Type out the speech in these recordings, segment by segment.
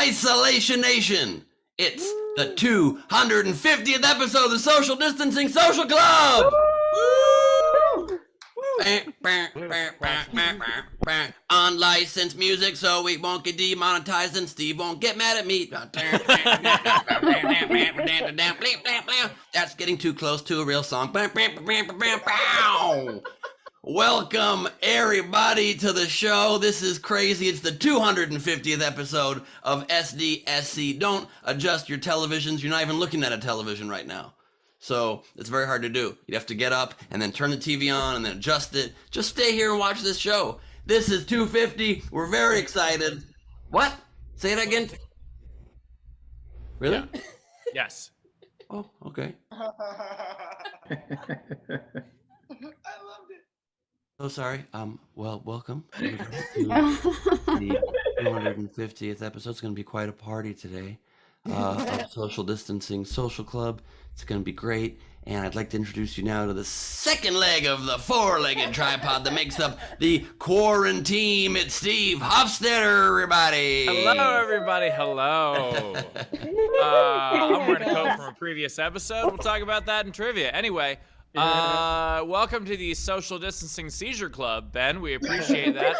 Isolation Nation. It's the 250th episode of the Social Distancing Social Club. Unlicensed music, so we won't get demonetized and Steve won't get mad at me. That's getting too close to a real song. Welcome, everybody, to the show. This is crazy. It's the 250th episode of SDSC. Don't adjust your televisions. You're not even looking at a television right now. So it's very hard to do. You have to get up and then turn the TV on and then adjust it. Just stay here and watch this show. This is 250. We're very excited. What? Say it again. Really? Yeah. Yes. Oh, okay. I loved it. Oh, sorry. Well, welcome to the 250th episode. It's going to be quite a party today of Social Distancing Social Club. It's going to be great. And I'd like to introduce you now to the second leg of the four-legged tripod that makes up the quarantine. It's Steve Hofstetter, everybody. Hello, everybody. Hello. I'm wearing a coat from a previous episode. We'll talk about that in trivia. Anyway, welcome to the Social Distancing Seizure Club, Ben. We appreciate that.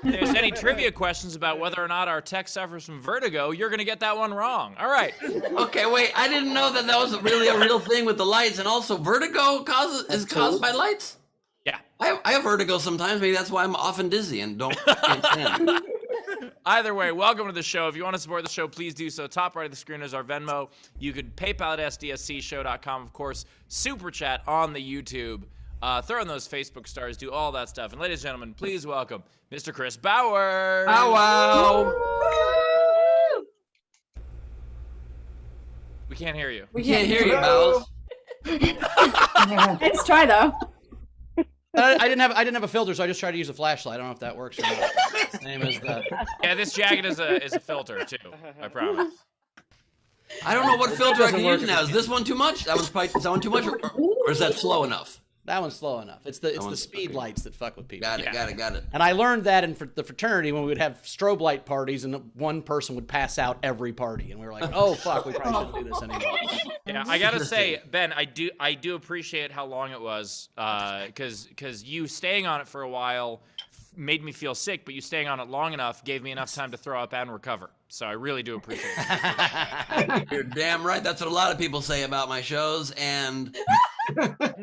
If there's any trivia questions about whether or not our tech suffers from vertigo, you're going to get that one wrong. All right. Okay, wait. I didn't know that was really a real thing with the lights, and also vertigo is caused by lights? Yeah. I have vertigo sometimes. Maybe that's why I'm often dizzy and can't stand. Either way, welcome to the show. If you want to support the show, please do so. Top right of the screen is our Venmo. You could PayPal at sdscshow.com, of course. Super chat on the YouTube. Throw in those Facebook stars. Do all that stuff. And ladies and gentlemen, please welcome Mr. Chris Bauer. Bow wow. We can't hear you. We can't hear you, Bowles. Let's try though. I didn't have a filter, so I just tried to use a flashlight. I don't know if that works or not. Same as the. Yeah, this jacket is a filter too. I promise. I don't know what filter I can use now. Is this one too much? Is that one too much, or is that slow enough? That one's slow enough. It's the speed lights that fuck with people. Got it. And I learned that in the fraternity when we would have strobe light parties, and one person would pass out every party, and we were like, "Oh fuck, we probably shouldn't do this anymore." Yeah, I gotta say, Ben, I do appreciate how long it was, because you staying on it for a while made me feel sick, but you staying on it long enough gave me enough time to throw up and recover. So I really do appreciate it. You're damn right. That's what a lot of people say about my shows, and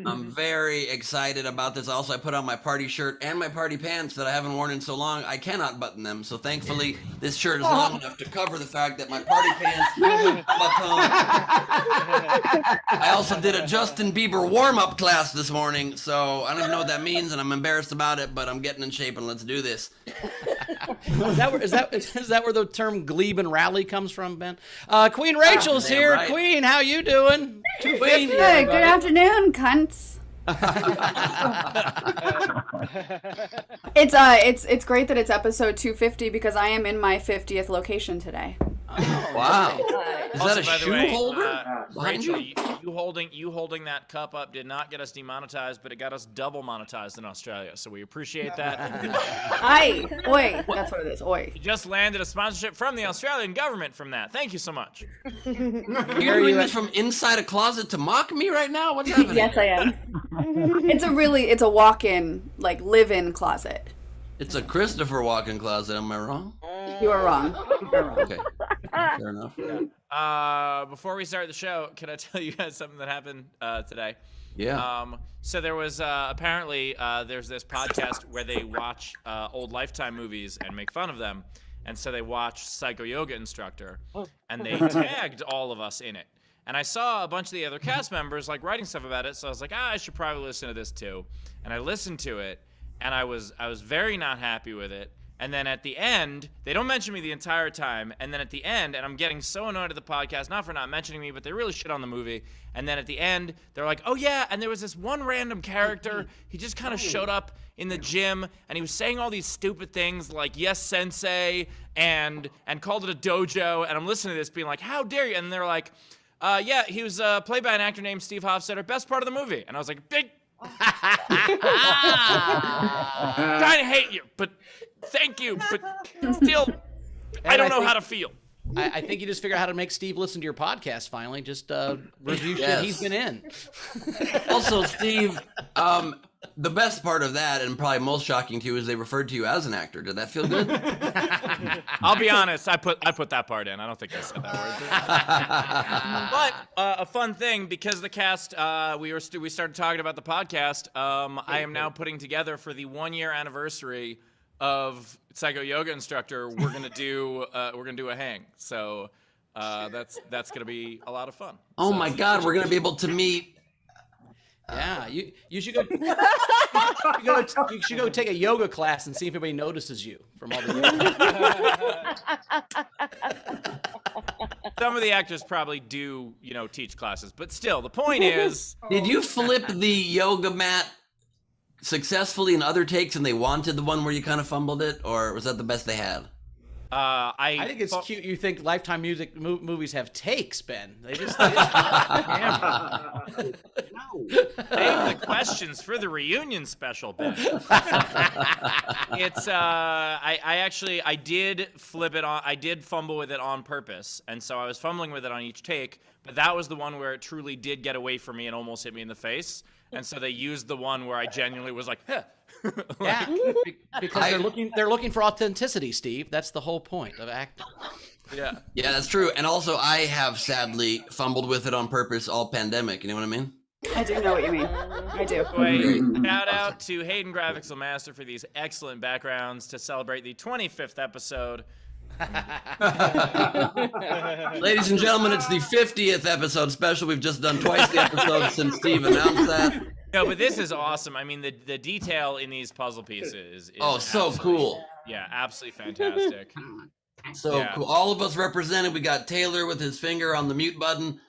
I'm very excited about this. Also, I put on my party shirt and my party pants that I haven't worn in so long. I cannot button them, so thankfully this shirt is long enough to cover the fact that my party pants button. I also did a Justin Bieber warm-up class this morning, so I don't even know what that means, and I'm embarrassed about it, but I'm getting in shape, and let's do this. Is that where the term glebe and rally comes from, Ben? Queen Rachel's here. Right. Queen, how you doing? Queen. Good afternoon, cunts. It's great that it's episode 250 because I am in my 50th location today. Oh, Wow. Is Also, that a by the shoe way, holder? behind Rachel, you? you holding that cup up did not get us demonetized, but it got us double monetized in Australia. So we appreciate that. Oi, that's what it is. Oi. We just landed a sponsorship from the Australian government from that. Thank you so much. You're doing this from inside a closet to mock me right now? What's happening? Yes, I am. It's a walk-in, like live-in closet. It's a Christopher Walken closet. Am I wrong? You are wrong. You're wrong. Okay. Fair enough. Before we start the show, can I tell you guys something that happened today? Yeah. So there was apparently there's this podcast where they watch old Lifetime movies and make fun of them, and so they watched Psycho Yoga Instructor, and they tagged all of us in it. And I saw a bunch of the other cast members like writing stuff about it, so I was like, I should probably listen to this too. And I listened to it, and I was very not happy with it. And then at the end, they don't mention me the entire time. And then at the end, and I'm getting so annoyed at the podcast, not for not mentioning me, but they really shit on the movie. And then at the end, they're like, oh yeah, and there was this one random character. He just kind of showed up in the gym, and he was saying all these stupid things like, yes, sensei, and called it a dojo. And I'm listening to this being like, how dare you? And they're like, yeah, he was played by an actor named Steve Hofstetter, best part of the movie. And I was like, big. Kind of hate you, but thank you, but still, I don't know how to feel. I think you just figure out how to make Steve listen to your podcast finally. Just review shit Yes. he's been in. Also, Steve, the best part of that, and probably most shocking to you, is they referred to you as an actor. Did that feel good? I'll be honest. I put that part in. I don't think I said that word. But a fun thing, because the cast, we started talking about the podcast. I am now putting together for the 1-year anniversary of Psycho Yoga Instructor. We're gonna do a hang. So that's gonna be a lot of fun. Oh So- my God, we're gonna be able to meet. Yeah, you should go. You should go take a yoga class and see if anybody notices you from all the yoga. Some of the actors probably do, teach classes, but still, the point is, Did you flip the yoga mat successfully in other takes, and they wanted the one where you kind of fumbled it, or was that the best they had? I think it's cute. You think Lifetime movies have takes, Ben? They just Save the questions for the reunion special, Ben. It's I did flip it on. I did fumble with it on purpose, and so I was fumbling with it on each take. But that was the one where it truly did get away from me and almost hit me in the face. And so they used the one where I genuinely was like, huh. yeah, because they're looking for authenticity, Steve. That's the whole point of acting. Yeah. Yeah, that's true. And also, I have sadly fumbled with it on purpose all pandemic. You know what I mean? I do know what you mean. I do. Anyway, shout out to Hayden Graphics Master for these excellent backgrounds to celebrate the 25th episode. Ladies and gentlemen, it's the 50th episode special. We've just done twice the episode since Steve announced that. No, but this is awesome. I mean, the detail in these puzzle pieces is Oh, so cool. Yeah, absolutely fantastic. So Yeah. cool. All of us represented. We got Taylor with his finger on the mute button.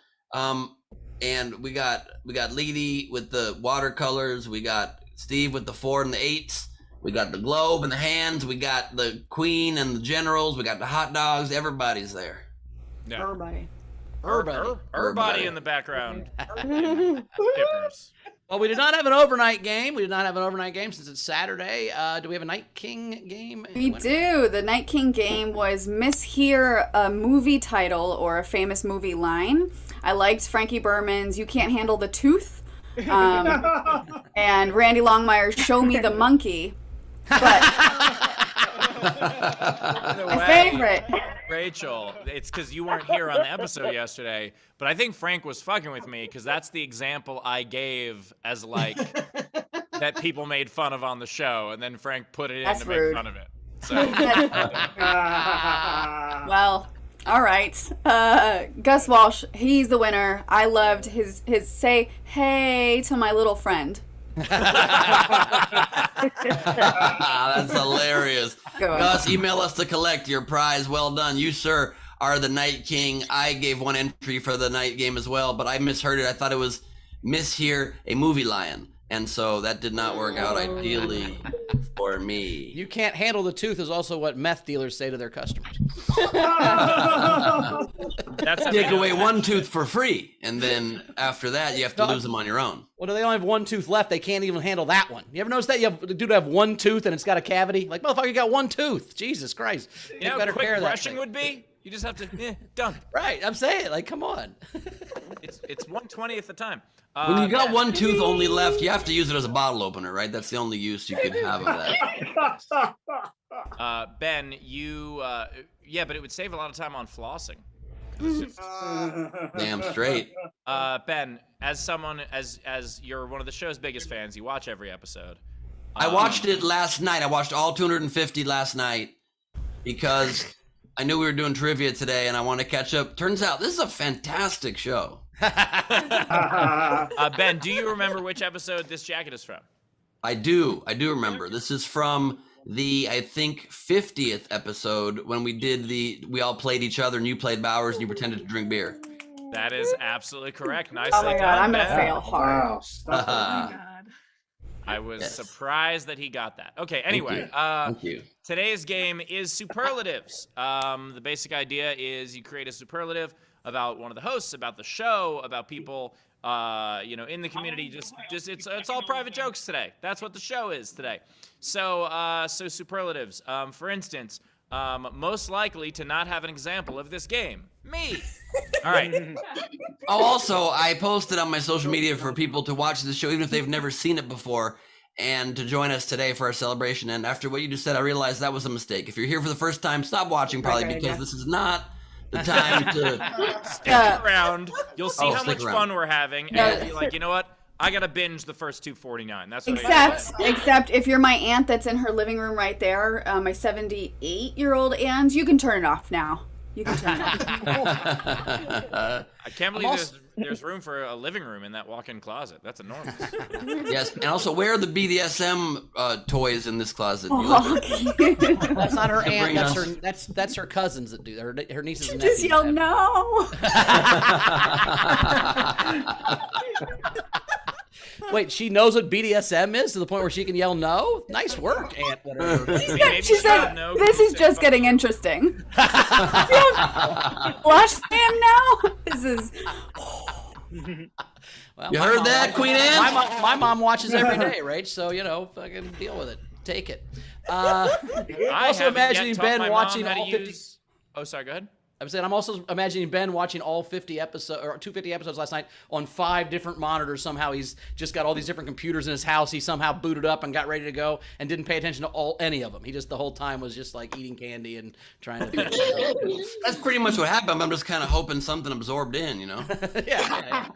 And we got Leedy with the watercolors. We got Steve with the 4 and the 8s. We got the globe and the hands. We got the queen and the generals. We got the hot dogs. Everybody's there. Yeah. Everybody. Everybody in the background. Tippers. Well, we did not have an overnight game. Since it's Saturday. Do we have a Night King game? We do. The Night King game was mishear a movie title or a famous movie line. I liked Frankie Berman's "You Can't Handle the Tooth," and Randy Longmire's "Show Me the Monkey." But my favorite. Rachel, it's because you weren't here on the episode yesterday, but I think Frank was fucking with me because that's the example I gave as like that people made fun of on the show, and then Frank put it in That's to rude. make fun of it. So Well, all right. Gus Walsh, he's the winner. I loved his "Say Hey to My Little Friend." That's hilarious. Go on. Gus, email us to collect your prize. Well done. You, sir, are the Night King. I gave one entry for the night game as well, but I misheard it. I thought it was mishear a movie lion. And so that did not work out ideally for me. You can't handle the tooth is also what meth dealers say to their customers. that's Take away one tooth for free, and then after that, you have to lose them on your own. Well, they only have one tooth left. They can't even handle that one. You ever notice that? You have the dude have one tooth and it's got a cavity. Like, motherfucker, you got one tooth. Jesus Christ. You Take know, better quick care of that brushing thing. would be. You just have to done. Right. I'm saying, like, come on. It's 120 at the time. When you got one tooth only left, you have to use it as a bottle opener, right? That's the only use you could have of that. Ben, you yeah, but it would save a lot of time on flossing. It's just- Damn straight. Ben, as someone as you're one of the show's biggest fans, you watch every episode. I watched it last night. I watched all 250 last night because I knew we were doing trivia today and I want to catch up. Turns out this is a fantastic show. Ben, do you remember which episode this jacket is from? I do remember. This is from the, I think, 50th episode when we all played each other and you played Bowers and you pretended to drink beer. That is absolutely correct. Nicely Oh my done, god, I'm gonna Ben. fail hard. Wow. Stop it. I was Yes. surprised that he got that. Okay, anyway, Thank you. today's game is superlatives. The basic idea is you create a superlative about one of the hosts, about the show, about people, in the community. Just it's all private jokes today. That's what the show is today. So superlatives. For instance, most likely to not have an example of this game? Me. All right. Oh, also, I posted on my social media for people to watch this show, even if they've never seen it before, and to join us today for our celebration. And after what you just said, I realized that was a mistake. If you're here for the first time, stop watching probably because this is not the time to Stick around. You'll see how stick much around. fun we're having, and you'll be like, you know what? I gotta binge the first 249. That's what Except if you're my aunt that's in her living room right there, my 78-year-old aunt, you can turn it off now. You can turn it off. I can't believe there's room for a living room in that walk-in closet. That's enormous. Yes, and also where are the BDSM toys in this closet? That's not her aunt. bring That's us- that's her cousins that do that. Her nieces and Just nephews. yell have- no. Wait, she knows what BDSM is to the point where she can yell no? Nice work, Aunt. Whatever. Maybe She said, no, "This is just getting interesting." Flush him now. This is. Well, You my heard mom that, watches- Queen Anne? My mom watches every day, right? So, fucking deal with it. Take it. I also haven't imagining yet taught Ben my watching mom how to all 50 use... Oh, sorry, go ahead. I'm saying I'm also imagining Ben watching all 50 episodes or 250 episodes last night on 5 different monitors. Somehow he's just got all these different computers in his house. He somehow booted up and got ready to go and didn't pay attention to any of them. He just the whole time was just like eating candy and trying to. That's pretty much what happened. I'm just kind of hoping something absorbed in, yeah.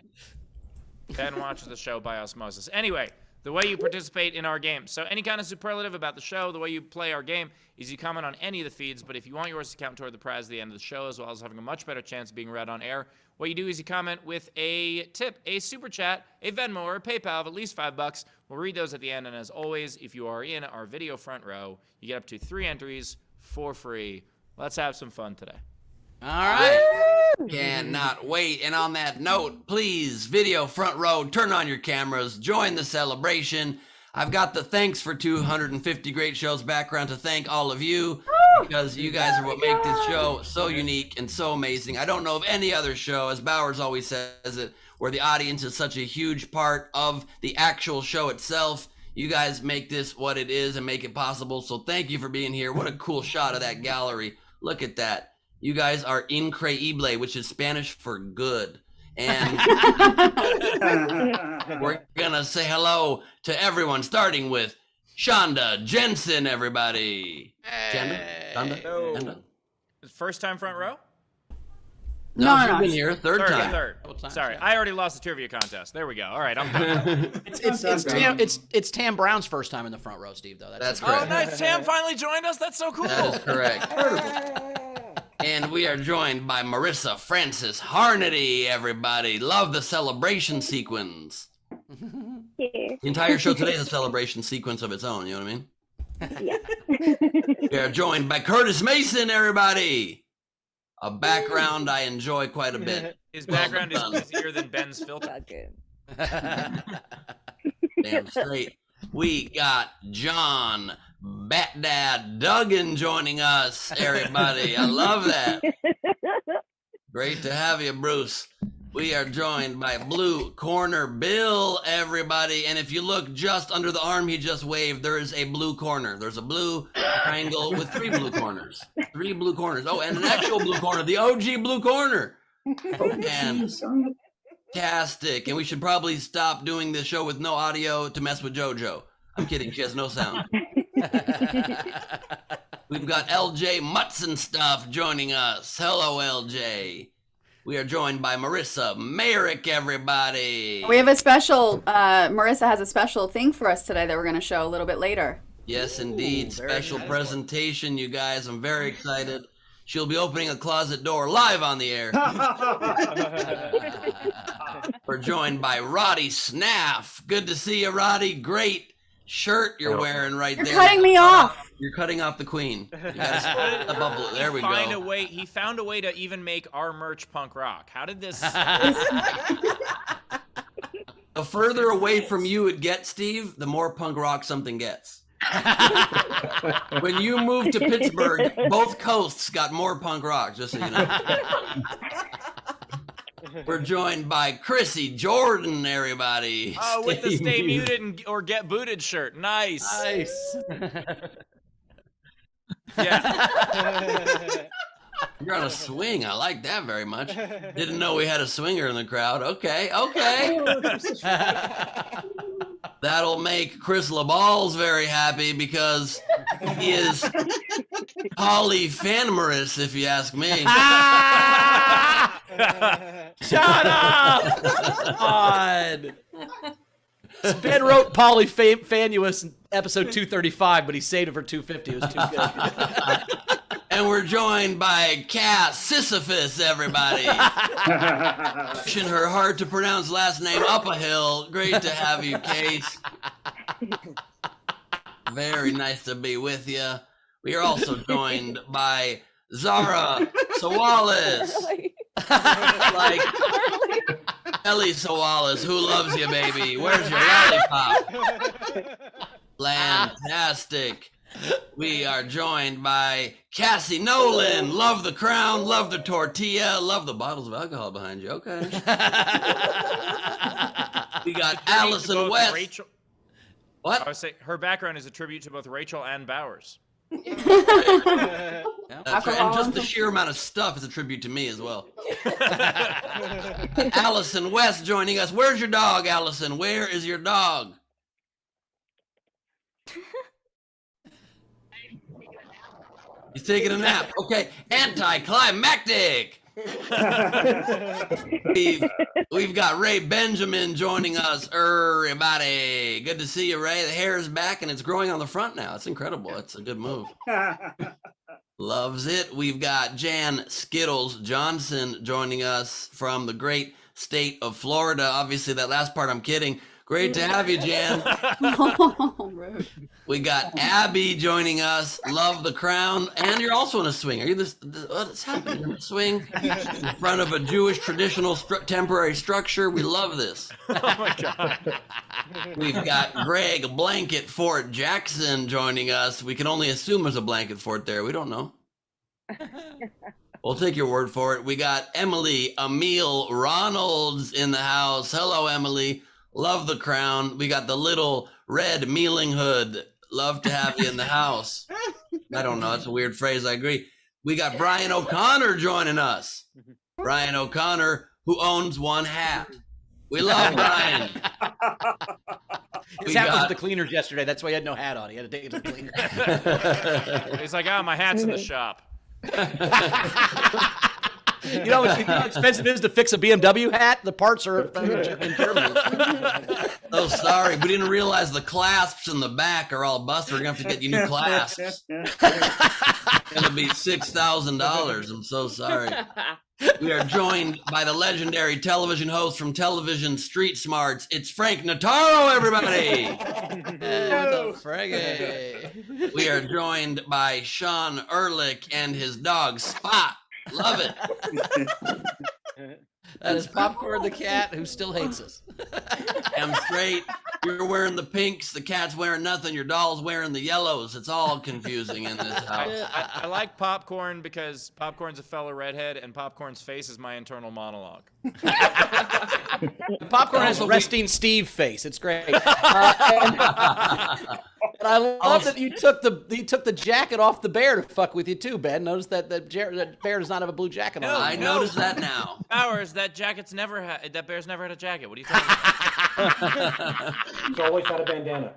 Ben watches the show by osmosis. Anyway, the way you participate in our game. So any kind of superlative about the show, the way you play our game, is you comment on any of the feeds, but if you want yours to count toward the prize at the end of the show, as well as having a much better chance of being read on air, what you do is you comment with a tip, a super chat, a Venmo, or a PayPal of at least $5. We'll read those at the end, and as always, if you are in our video front row, you get up to 3 entries for free. Let's have some fun today. All right. Cannot wait. And on that note, please, video front row, turn on your cameras, join the celebration. I've got the thanks for 250 great shows background to thank all of you because you guys are what make this show so unique and so amazing. I don't know of any other show, as Bowers always says it, where the audience is such a huge part of the actual show itself. You guys make this what it is and make it possible. So thank you for being here. What a cool shot of that gallery. Look at that. You guys are increíble, which is Spanish for good. And we're going to say hello to everyone, starting with Shonda Jensen, everybody. Shonda? Shonda? First time front row? No, No, she's no. been here. Third time. Third. Sorry, I already lost the trivia contest. There we go. All right, I'm done. It's Tam Brown's first time in the front row, Steve. Though That's Oh, correct. nice. Tam finally joined us. That's so cool. That is correct. And we are joined by Marissa Francis Harnedy, everybody. Love the celebration sequence. Yeah. The entire show today is a celebration sequence of its own, you know what I mean? Yeah. We are joined by Curtis Mason, everybody. A background I enjoy quite a bit. His background is Well done. busier than Ben's filter. Damn straight. We got John Bat Dad Duggan joining us, everybody. I love that. Great to have you, Bruce. We are joined by Blue Corner Bill, everybody. And if you look just under the arm he just waved, there is a blue corner. There's a blue triangle with 3 blue corners. 3 blue corners. Oh, and an actual blue corner, the OG blue corner. Fantastic. And we should probably stop doing this show with no audio to mess with JoJo. I'm kidding. She has no sound. We've got LJ Mutson Stuff joining us. Hello, LJ. We are joined by Marissa Merrick, everybody. We have a special. Marissa has a special thing for us today that we're going to show a little bit later. Yes, indeed. Special presentation, you guys. I'm very excited. She'll be opening a closet door live on the air. We're joined by Roddy Snaff. Good to see you, Roddy. Great shirt you're wearing right You're there. cutting me off. You're cutting off the queen. You gotta split the bubble. There we go. He found a way to even make our merch punk rock. How did this? The further away from you it gets, Steve, the more punk rock something gets. When you moved to Pittsburgh, both coasts got more punk rock, just so you know. We're joined by Chrissy Jordan, everybody. Oh, with the stay muted or get booted shirt. Nice. Nice. Yeah. You're on a swing. I like that very much. Didn't know we had a swinger in the crowd. Okay. That'll make Chris LaBalls very happy because he is polyphanerous, if you ask me. Shut up! God. Ben wrote polyphanuous in episode 235, but he saved it for 250. It was too good. And we're joined by Cass Sisyphus, everybody. Pushing her hard to pronounce last name up a hill. Great to have you, Case. Very nice to be with you. We are also joined by Zara Sawallis. Like Ellie Sawallis, who loves you, baby? Where's your lollipop? Fantastic. We are joined by Cassie Nolan. Love the crown, love the tortilla, love the bottles of alcohol behind you. Okay. We got Allison Both West. Rachel, What? I would say her background is a tribute to both Rachel and Bowers. That's right. And Alcohol. just the sheer amount of stuff is a tribute to me as well. Allison West joining us. Where's your dog, Allison? Where is your dog? He's taking a nap. Okay, anticlimactic. We've got Ray Benjamin joining us. Everybody, good to see you, Ray. The hair is back and it's growing on the front now. It's incredible. It's a good move. Loves it. We've got Jan Skittles Johnson joining us from the great state of Florida. Obviously, that last part I'm kidding. Great to have you, Jan. Oh, rude. We got Abby joining us. Love the crown. And you're also in a swing. Are you what's happening? You're in a swing in front of a Jewish traditional temporary structure. We love this. Oh my God. We've got Greg Blanket Fort Jackson joining us. We can only assume there's a blanket fort there. We don't know. We'll take your word for it. We got Emily Emile Ronalds in the house. Hello, Emily. Love the crown. We got the little red mealing hood. Love to have you in the house. I don't know. It's a weird phrase. I agree. We got Brian O'Connor joining us. Brian O'Connor, who owns one hat. We love Brian. His hat was at the cleaners yesterday. That's why he had no hat on. He had to take it to the cleaner. He's like, my hat's in the shop. You know how expensive it is to fix a BMW hat? The parts are in Germany. Oh, sorry. We didn't realize the clasps in the back are all busted. We're going to have to get you new clasps. It's going to be $6,000. I'm so sorry. We are joined by the legendary television host from Television Street Smarts. It's Frank Notaro, everybody. Hey, what's up, Frankie? We are joined by Sean Ehrlich and his dog Spot. Love it. That is Popcorn the cat who still hates us. I'm straight. You're wearing the pinks. The cat's wearing nothing. Your doll's wearing the yellows. It's all confusing in this house. I like Popcorn because Popcorn's a fellow redhead and Popcorn's face is my internal monologue. Popcorn has a resting Steve face. It's great. And I love that you took the jacket off the bear to fuck with you too, Ben. Notice that that bear does not have a blue jacket on. I noticed that now. Bowers, that bear's never had a jacket. What are you talking about? He's always had a bandana.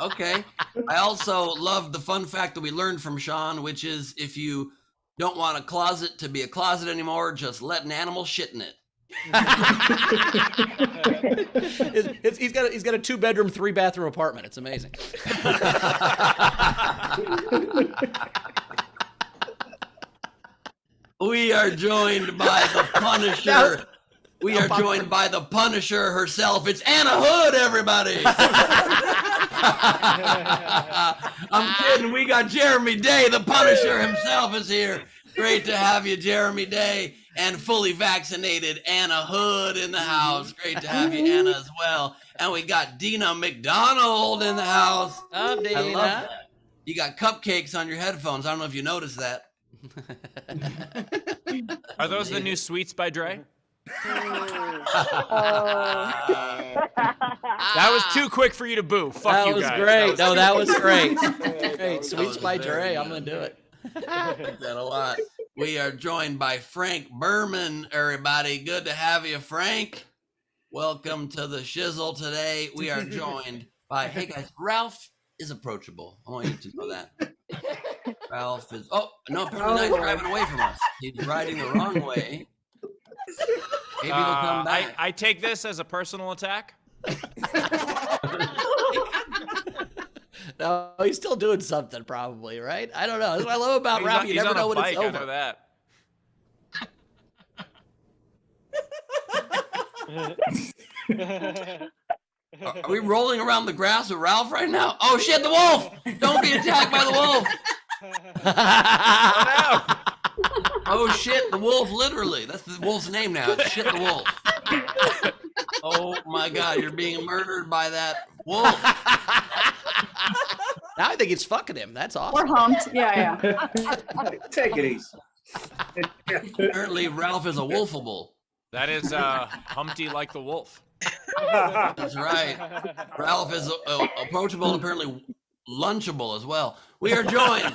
Okay. I also love the fun fact that we learned from Sean, which is if you don't want a closet to be a closet anymore, just let an animal shit in it. He's got a 2-bedroom, 3-bathroom apartment. It's amazing. We are joined by the Punisher. We are joined by the Punisher herself. It's Anna Hood, everybody. I'm kidding. We got Jeremy Day. The Punisher himself is here. Great to have you, Jeremy Day. And fully vaccinated Anna Hood in the house. Great to have you, Anna, as well. And we got Dina McDonald in the house. Oh, Dina. I love that. You got cupcakes on your headphones. I don't know if you noticed that. Are those the new Sweets by Dre? That was too quick for you to boo. Fuck That you was guys. great. No, that was great. That Great. was Sweets by very Dre. I'm good. going to do it. I like that a lot. We are joined by Frank Berman, everybody. Good to have you, Frank. Welcome to the shizzle today. We are joined by, hey guys, Ralph is approachable. I want you to know that. Ralph is, oh, no, apparently not. He's driving away from us. He's riding the wrong way. Maybe he'll come back. I take this as a personal attack. No, he's still doing something probably, right? I don't know. That's what I love about Ralph. You He's never on know a when bike, it's I over. know that. Are we rolling around the grass with Ralph right now? Oh shit, the wolf! Don't be attacked by the wolf! Oh shit, the wolf, literally. That's the wolf's name now. It's Shit the Wolf. Oh my god, you're being murdered by that wolf. Now I think it's fucking him. That's Or awesome. humped. Yeah. Take it easy. Apparently, Ralph is a wolfable. That is Humpty like the wolf. That's right. Ralph is approachable and apparently lunchable as well. We are joined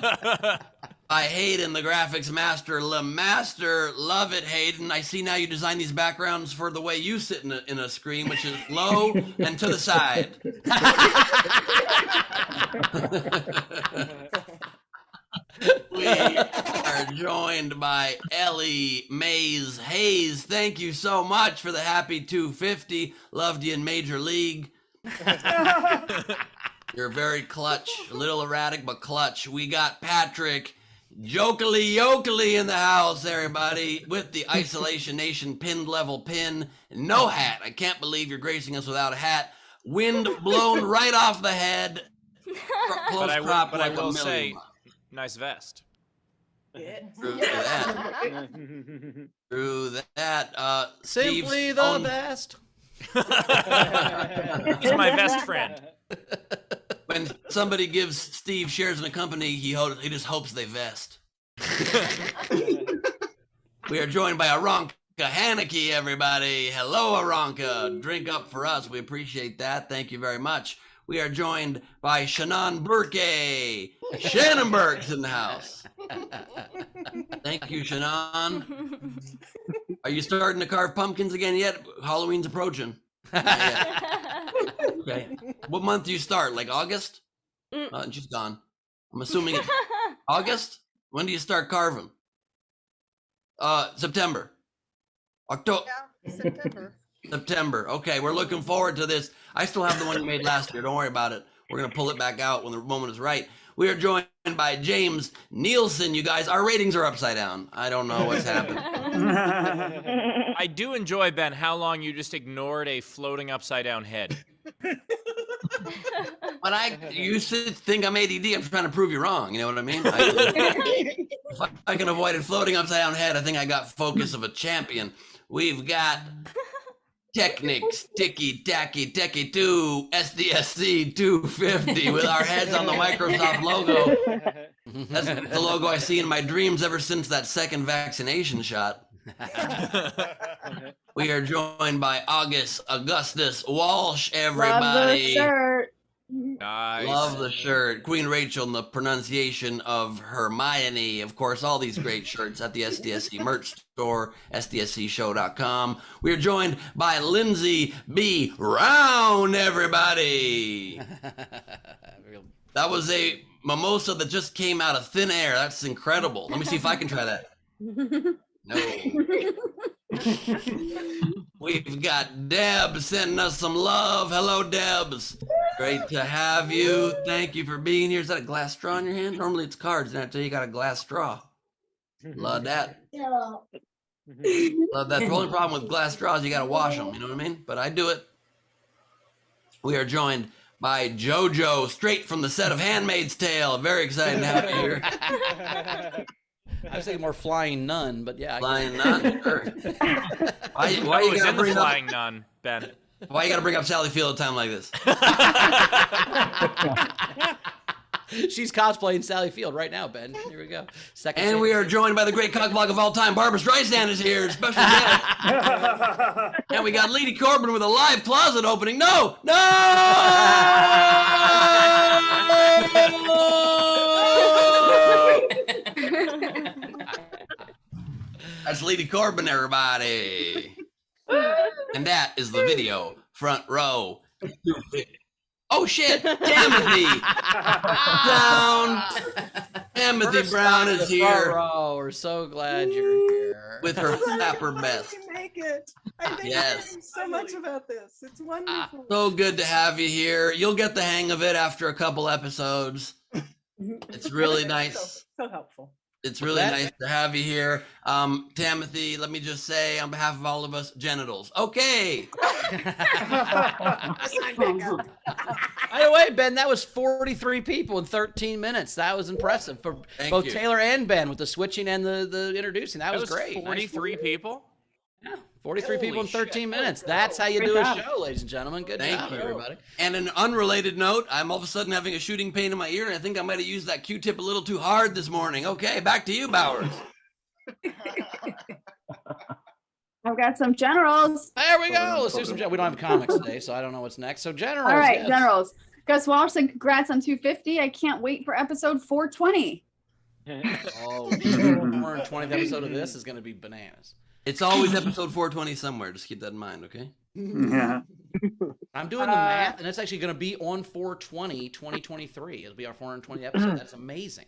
by Hayden, the graphics master, Master. Love it, Hayden. I see now you design these backgrounds for the way you sit in a screen, which is low and to the side. We are joined by Ellie Mays Hayes. Thank you so much for the happy 250. Loved you in Major League. You're very clutch, a little erratic, but clutch. We got Patrick Jokely in the house, everybody, with the Isolation Nation pinned level pin. No hat. I can't believe you're gracing us without a hat. Wind blown right off the head. Close crop but I like a will million say, miles. nice vest. True that. True that. Simply Steve's the own- best. He's my best friend. When somebody gives Steve shares in a company, he just hopes they vest. We are joined by Aranka Haneke, everybody. Hello, Aranka. Drink up for us. We appreciate that. Thank you very much. We are joined by Shannon Burke. Shannon Burke's in the house. Thank you, Shannon. Are you starting to carve pumpkins again yet? Halloween's approaching. Not yet. Okay. What month do you start? Like August? She's gone. I'm assuming it's August? When do you start carving? September. October. September. September. Okay, we're looking forward to this. I still have the one you made last year. Don't worry about it. We're going to pull it back out when the moment is right. We are joined by James Nielsen, you guys. Our ratings are upside down. I don't know what's happened. I do enjoy, Ben, how long you just ignored a floating upside down head. But you think I'm ADD. I'm trying to prove you wrong. You know what I mean? If I can avoid it floating upside down head, I think I got focus of a champion. We've got Technics, Ticky Tacky Techie 2, SDSC 250 with our heads on the Microsoft logo. That's the logo I see in my dreams ever since that second vaccination shot. We are joined by Augustus Walsh, everybody. Love the shirt. Nice. Love the shirt. Queen Rachel and the pronunciation of Hermione. Of course, all these great shirts at the SDSC merch store, sdscshow.com. We are joined by Lindsay B. Round, everybody. That was a mimosa that just came out of thin air. That's incredible. Let me see if I can try that. No. We've got Deb sending us some love. Hello, Debs. Great to have you. Thank you for being here. Is that a glass straw in your hand? Normally it's cards, and I tell you, you got a glass straw. Love that. Love that. The only problem with glass straws, you got to wash them. You know what I mean? But I do it. We are joined by JoJo, straight from the set of Handmaid's Tale. Very excited to have you here. I was thinking more Flying Nun, but yeah. Flying Nun. Sure. Why you was gotta in the bring up? Flying Nun, Ben. Why you gotta bring up Sally Field at a time like this? She's cosplaying Sally Field right now, Ben. Here we go. Second. And we are joined by the great cockblock of all time, Barbara Streisand is here, special guest. And we got Lady Corbin with a live closet opening. No! That's Lady Corbin, everybody. And that is the video front row. Oh shit! Timothy Brown. Timothy Brown is here Oh, we're so glad you're here. with her flapper best. Make it. I've been Yes. hearing so much about this. It's wonderful. So good to have you here. You'll get the hang of it after a couple episodes. It's really nice. So helpful. It's really nice to have you here. Timothy, let me just say on behalf of all of us, genitals. Okay. By the way, Ben, that was 43 people in 13 minutes. That was impressive for Thank both you. Taylor and Ben with the switching and the introducing. That was great. Nice 43 work. people? Yeah, 43 people in Holy 13 minutes. That's how you do a show, ladies and gentlemen. Good Thank job, you. everybody. And an unrelated note, I'm all of a sudden having a shooting pain in my ear, and I think I might have used that Q-tip a little too hard this morning. Okay, back to you, Bowers. I've got some generals. There we go. Let's do some. We don't have comics today, so I don't know what's next. So generals. All right, yes. generals. Gus Walsh said congrats on 250. I can't wait for episode 420. Oh, the 420th episode of this is going to be bananas. It's always episode 420 somewhere. Just keep that in mind, okay? Yeah. I'm doing the math, and it's actually going to be on 420, 2023. It'll be our 420th episode. That's amazing.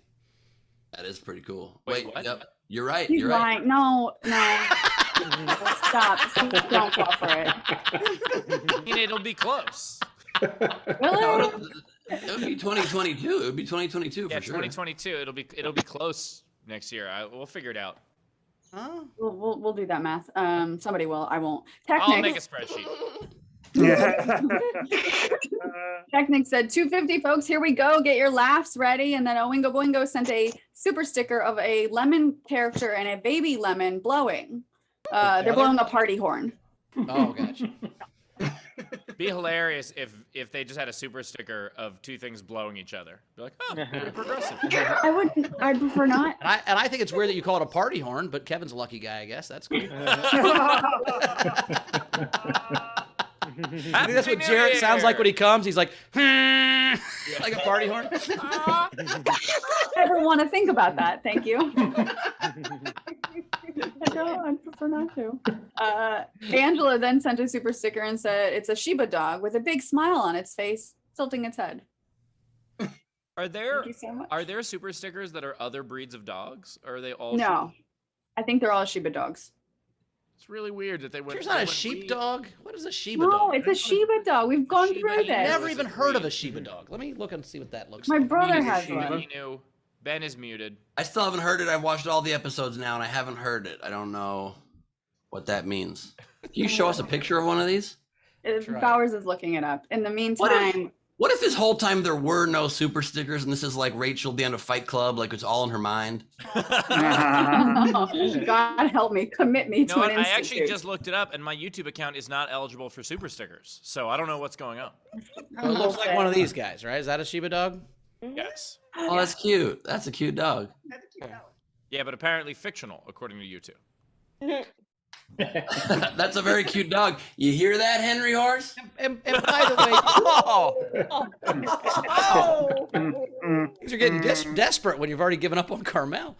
That is pretty cool. Wait, Wait, what? yep. You're right. He's You're right. lying. No. Stop. Don't fall for it. I mean, it'll be close. Really? It would be 2022. It would be 2022 Yeah, for sure. 2022. It'll be close next year. We'll figure it out. Huh? We'll do that math. Somebody will. I won't. I'll make a Technics. spreadsheet. Technics said 250, folks. Here we go. Get your laughs ready. And then Oingo Boingo sent a super sticker of a lemon character and a baby lemon blowing. They're blowing a party horn. Oh, gotcha. Be hilarious if they just had a super sticker of two things blowing each other. Be like, oh, very progressive. I wouldn't. I'd prefer not. And I think it's weird that you call it a party horn, but Kevin's a lucky guy, I guess. That's cool. I think that's what Happy New Jarrett sounds like Year! when he comes. He's like, like a party horn. I never want to think about that. Thank you. No, I'd prefer not to. Angela then sent a super sticker and said it's a Shiba dog with a big smile on its face, tilting its head. Are there Thank you so much. are there super stickers that are other breeds of dogs, or are they all? No, I think they're all Shiba dogs. It's really weird that they went. There's not they a went sheepdog. What is a Shiba No, dog? it's a Shiba dog. We've gone Shiba through Inu. this. Never It's even a heard of a breed. Shiba dog. Let me look and see what that looks My like. brother Muted has Shiba one. Inu. Ben is muted. I still haven't heard it. I've watched all the episodes now, and I haven't heard it. I don't know what that means. Can you show us a picture of one of these? Try. Bowers is looking it up. In the meantime, What if this whole time there were no super stickers, and this is like Rachel at the end of Fight Club, like it's all in her mind? God help me, commit me You to know an what? I actually institute. just looked it up, and my YouTube account is not eligible for super stickers. So I don't know what's going on. So it looks like one of these guys, right? Is that a Shiba dog? Yes. Oh, that's cute. That's a cute dog. Yeah, but apparently fictional, according to YouTube. That's a very cute dog. You hear that, Henry Horse? And by the way, things are getting desperate when you've already given up on Carmel.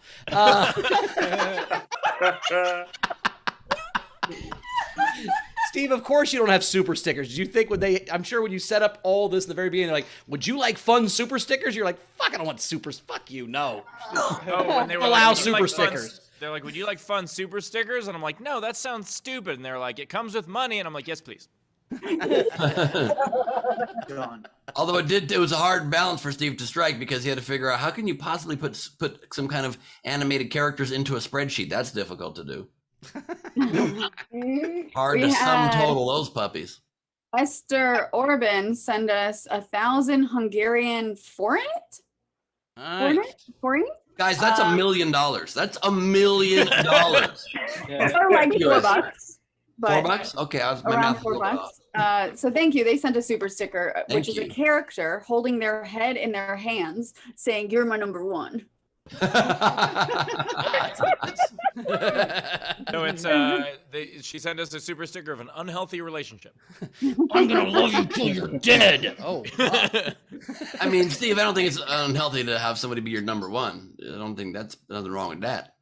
Steve, of course you don't have super stickers. Did you think I'm sure when you set up all this in the very beginning, they're like, would you like fun super stickers? You're like, fuck, I don't want supers. Fuck you, no. Oh, when they were Allow like, "Would you super like fun stickers." They're like, would you like fun super stickers? And I'm like, no, that sounds stupid. And they're like, it comes with money. And I'm like, yes, please. Although it was a hard balance for Steve to strike because he had to figure out how can you possibly put some kind of animated characters into a spreadsheet. That's difficult to do. Hard We to sum had- total those puppies. Esther Orban send us 1,000 Hungarian forint? Forint? Guys, that's $1 million. That's $1 million. Or like US. $4. But $4? Okay, my around math is a $4. little bit off. So thank you. They sent a super sticker, which Thank is a you. character holding their head in their hands, saying, "You're my number one." No, it's she sent us a super sticker of an unhealthy relationship. I'm gonna love you till you're dead. Oh, wow. I mean, Steve, I don't think it's unhealthy to have somebody be your number one. I don't think that's nothing wrong with that.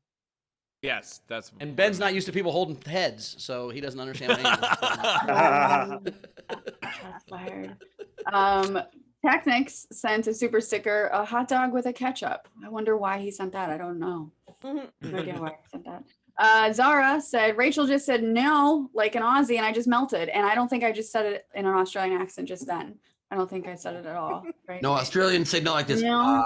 Yes, that's. And Ben's not used to people holding heads, so he doesn't understand what That's fired. Technics sent a super sticker, a hot dog with a ketchup. I wonder why he sent that. I don't know. No idea why he sent that. Zara said, Rachel just said no, like an Aussie, and I just melted. And I don't think I just said it in an Australian accent just then. I don't think I said it at all. Right? No, Australians say no like this. No.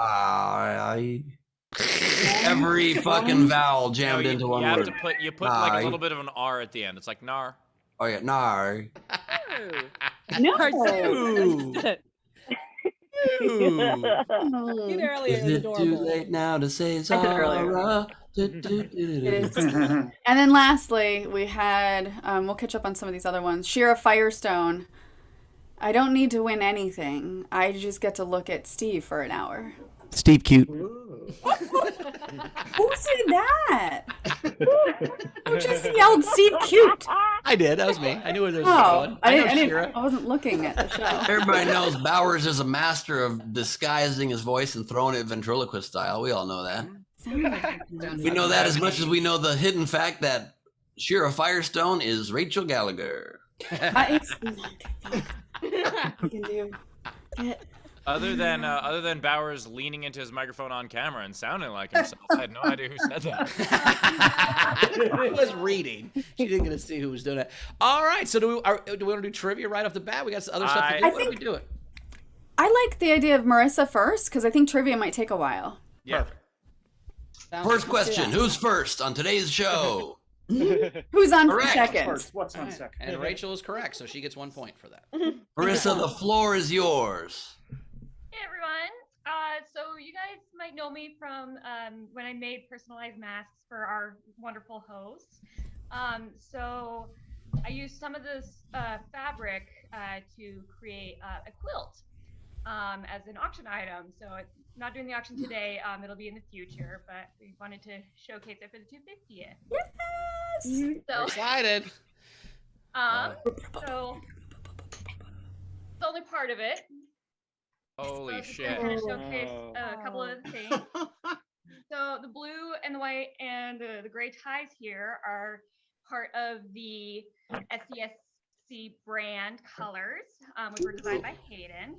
Every fucking vowel No, jammed into one you have word. to put like Aye. a little bit of an R at the end. It's like nar. Oh yeah, no. No. Ooh. Cute earlier Is was it too adorable. late now to say did earlier. Zara? It is. And then lastly, we had, we'll catch up on some of these other ones. Shira Firestone. I don't need to win anything. I just get to look at Steve for an hour. Steve cute. Who said that? Who just yelled Steve cute? I did. That was me. I knew where this was Oh, going. I know didn't. Shira. I wasn't looking at the show. Everybody knows Bowers is a master of disguising his voice and throwing it ventriloquist style. We all know that. We know that as much as we know the hidden fact that Shira Firestone is Rachel Gallagher. It's you can do. Get. Other than Bowers leaning into his microphone on camera and sounding like himself, I had no idea who said that. I was reading. She didn't get to see who was doing it. All right. So do we want to do trivia right off the bat? We got some other stuff to do. I What are we doing? I like the idea of Marissa first because I think trivia might take a while. Yeah. First question: who's first on today's show? Who's on Correct. second? First, what's on second? And Rachel is correct, so she gets 1 point for that. Marissa, the floor is yours. Hey everyone. So you guys might know me from when I made personalized masks for our wonderful hosts. So I used some of this fabric to create a quilt as an auction item. So it's not doing the auction today. It'll be in the future, but we wanted to showcase it for the 250th. Yes. So, Excited. so it's only part of it. Holy So just shit. to kind of showcase a couple of the things. So the blue and the white and the gray ties here are part of the SCSC brand colors, which were designed by Hayden.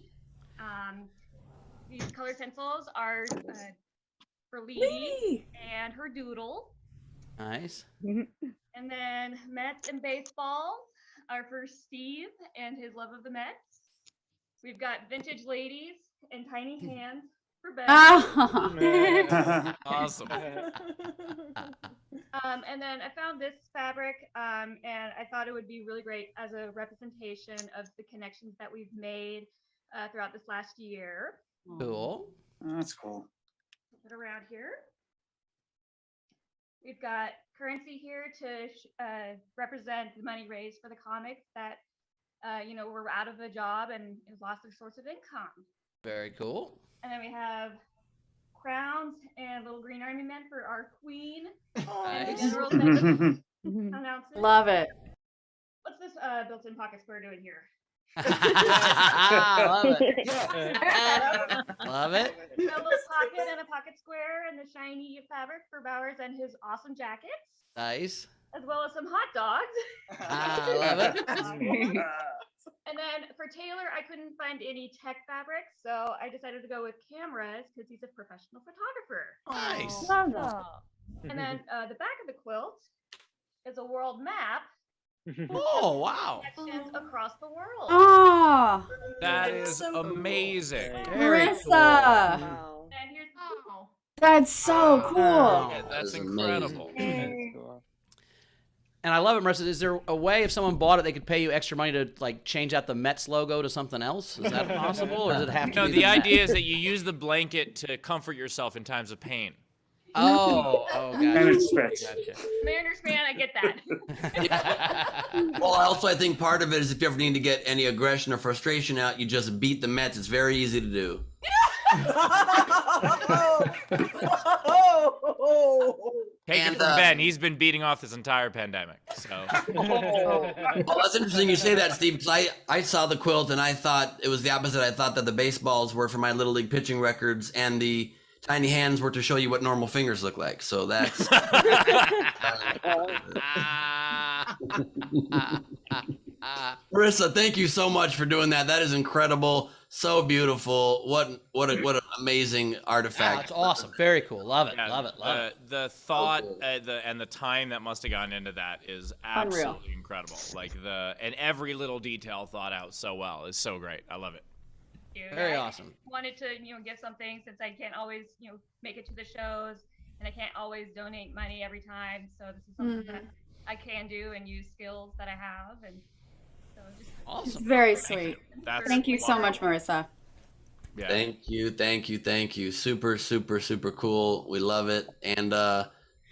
These color stencils are for Lee and her doodle. Nice. And then Mets and baseballs are for Steve and his love of the Mets. We've got vintage ladies and tiny hands for Ben. Ah. Awesome. And then I found this fabric, and I thought it would be really great as a representation of the connections that we've made throughout this last year. Cool. That's cool. Put it around here. We've got currency here to represent the money raised for the comics that were out of a job and lost their source of income. Very cool. And then we have crowns and little green army men for our queen. And the Nice. general announcement. Love it. What's this built-in pocket square doing here? Love it. Love it. A little pocket and a pocket square and the shiny fabric for Bowers and his awesome jackets, Nice. as well as some hot dogs. I love it. And then for Taylor, I couldn't find any tech fabrics, so I decided to go with cameras because he's a professional photographer. Nice. Love that. And then the back of the quilt is a world map. Oh, wow. Connections across the world. Oh, That is amazing. Very Marissa. Wow. And here's the That's so cool. Yeah, that's That is incredible. And I love it, Marissa. Is there a way if someone bought it, they could pay you extra money to like change out the Mets logo to something else? Is that possible, or does it have to No, be the Mets? idea is that you use the blanket to comfort yourself in times of pain. Oh, gotcha. Manners Spitz. Gotcha. Mariners fan, I get that. Well, I think part of it is if you ever need to get any aggression or frustration out, you just beat the Mets. It's very easy to do. Take And, it from Ben. He's been beating off this entire pandemic. So Well, that's interesting you say that, Steve, because I saw the quilt and I thought it was the opposite. I thought that the baseballs were for my Little League pitching records and the tiny hands were to show you what normal fingers look like. So that's... Marissa, thank you so much for doing that. That is incredible. So beautiful. What an amazing artifact. That's awesome. Very cool. Love it. yeah, Love it. the thought and the time that must have gone into that is absolutely incredible. Like and every little detail thought out so well is so great. I love it. Very I awesome. wanted to, give something since I can't always, make it to the shows and I can't always donate money every time. So this is something that I can do and use skills that I have. And so just It's Awesome. very sweet. That's Thank you so wonderful. much, Marissa. Yeah. Thank you. Super, super, super cool. We love it. And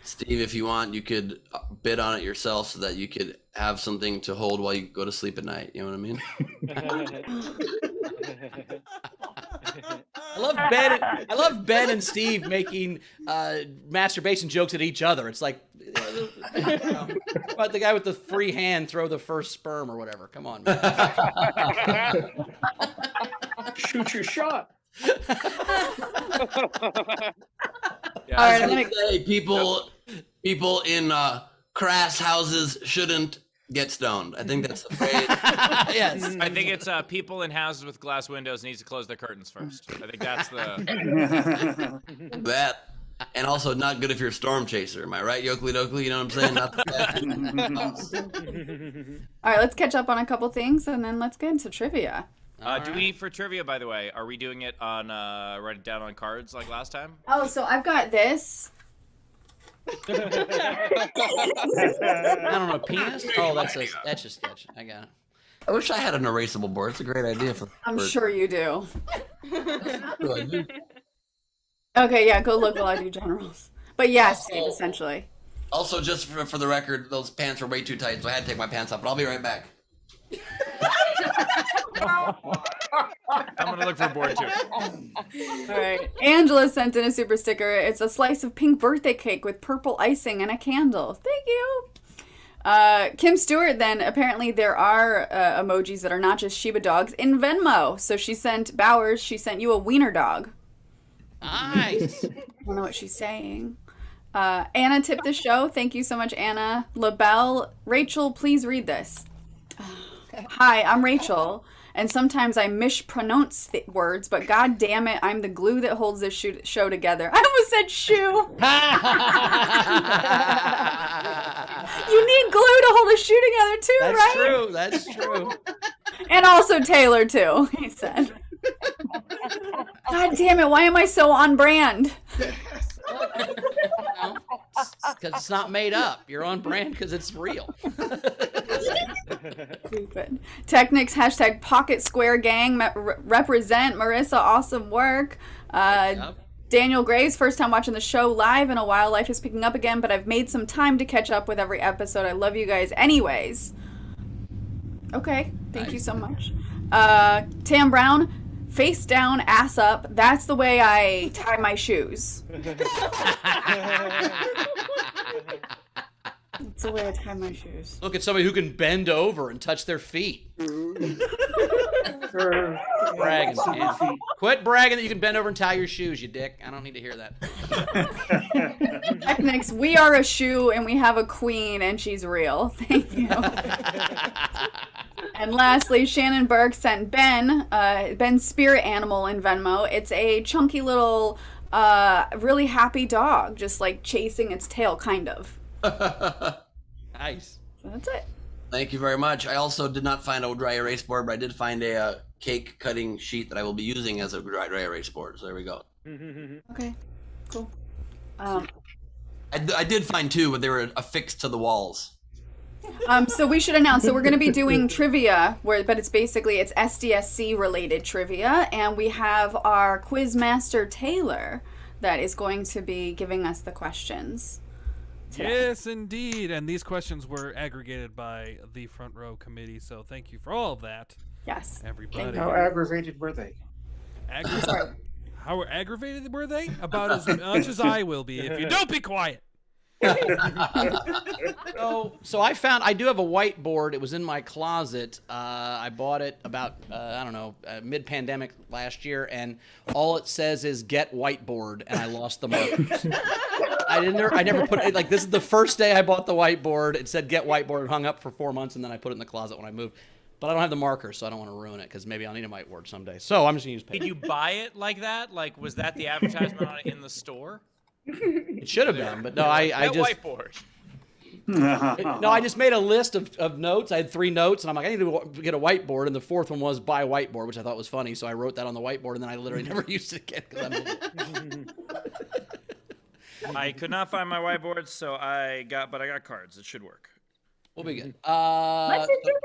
Steve, if you want, you could bid on it yourself so that you could have something to hold while you go to sleep at night. You know what I mean? I love Ben and Steve making masturbation jokes at each other. It's like about the guy with the free hand throw the first sperm or whatever. Come on, man. Shoot your shot. Yeah, All right, I I'm would say people in crass houses shouldn't get stoned. I think that's the phrase. Yes. I think it's people in houses with glass windows needs to close their curtains first. I think that's the. That. And also not good if you're a storm chaser. Am I right, Yokley Dokley? You know what I'm saying? Not the All right, let's catch up on a couple things and then let's get into trivia. Do we for trivia? By the way, are we doing it on write it down on cards like last time? Oh, so I've got this. I don't know, penis? Oh, that's just sketch. I got it. I wish I had an erasable board. It's a great idea for. I'm sure you do. Sure. Okay, yeah, go look while I do generals. But yeah, Steve, essentially. Also, just for the record, those pants were way too tight, so I had to take my pants off. But I'll be right back. I'm gonna look for a board too. All right. Angela sent in a super sticker. It's a slice of pink birthday cake with purple icing and a candle. Thank you. Kim Stewart, then, apparently there are emojis that are not just Shiba dogs in Venmo. So she sent Bowers, she sent you a wiener dog. Nice. I don't know what she's saying. Anna tipped the show. Thank you so much, Anna. LaBelle, Rachel, please read this. Hi, I'm Rachel, and sometimes I mispronounce words, but god damn it, I'm the glue that holds this show together. I almost said shoe. You need glue to hold a shoe together too, That's right? true. That's true. And also Taylor too, he said. God damn it, why am I so on brand? Because it's not made up. You're on brand because it's real. Stupid. Technics, hashtag Pocket Square Gang, represent Marissa, awesome work. Yep. Daniel Graves, first time watching the show live in a while. Life is picking up again, but I've made some time to catch up with every episode. I love you guys anyways. Okay, thank you so much. Tam Brown, face down, ass up. That's the way I tie my shoes. That's the way I tie my shoes. Look at somebody who can bend over and touch their feet. Bragging, man. Quit bragging that you can bend over and tie your shoes, you dick. I don't need to hear that. Technics, we are a shoe and we have a queen and she's real. Thank you. And lastly, Shannon Burke sent Ben's spirit animal in Venmo. It's a chunky little, really happy dog, just like chasing its tail, kind of. Nice. So that's it. Thank you very much. I also did not find a dry erase board, but I did find a cake cutting sheet that I will be using as a dry erase board. So there we go. Okay, cool. I did find two, but they were affixed to the walls. So we should announce. So we're going to be doing trivia, but it's SDSC related trivia, and we have our quiz master Taylor that is going to be giving us the questions today. Yes, indeed. And these questions were aggregated by the Front Row Committee, so thank you for all of that, Yes. everybody. How aggravated were they? How aggravated were they? About as much as I will be if you don't be quiet. So I do have a whiteboard. It was in my closet. I bought it about mid-pandemic last year, and all it says is "get whiteboard," and I lost the markers. I never put it, like, this is the first day I bought the whiteboard. It said "get whiteboard," hung up for 4 months, and then I put it in the closet when I moved. But I don't have the markers, so I don't want to ruin it because maybe I'll need a whiteboard someday. So I'm just gonna use paper. Did you buy it like that? Like, was that the advertisement on it in the store? It should have been, but no, I That just whiteboard. no, I just made a list of notes. I had 3 notes, and I'm like, I need to get a whiteboard, and the 4th one was buy whiteboard, which I thought was funny. So I wrote that on the whiteboard, and then I literally never used it again because I could not find my whiteboard, so I got cards. It should work. we'll be good. Let's do trivia.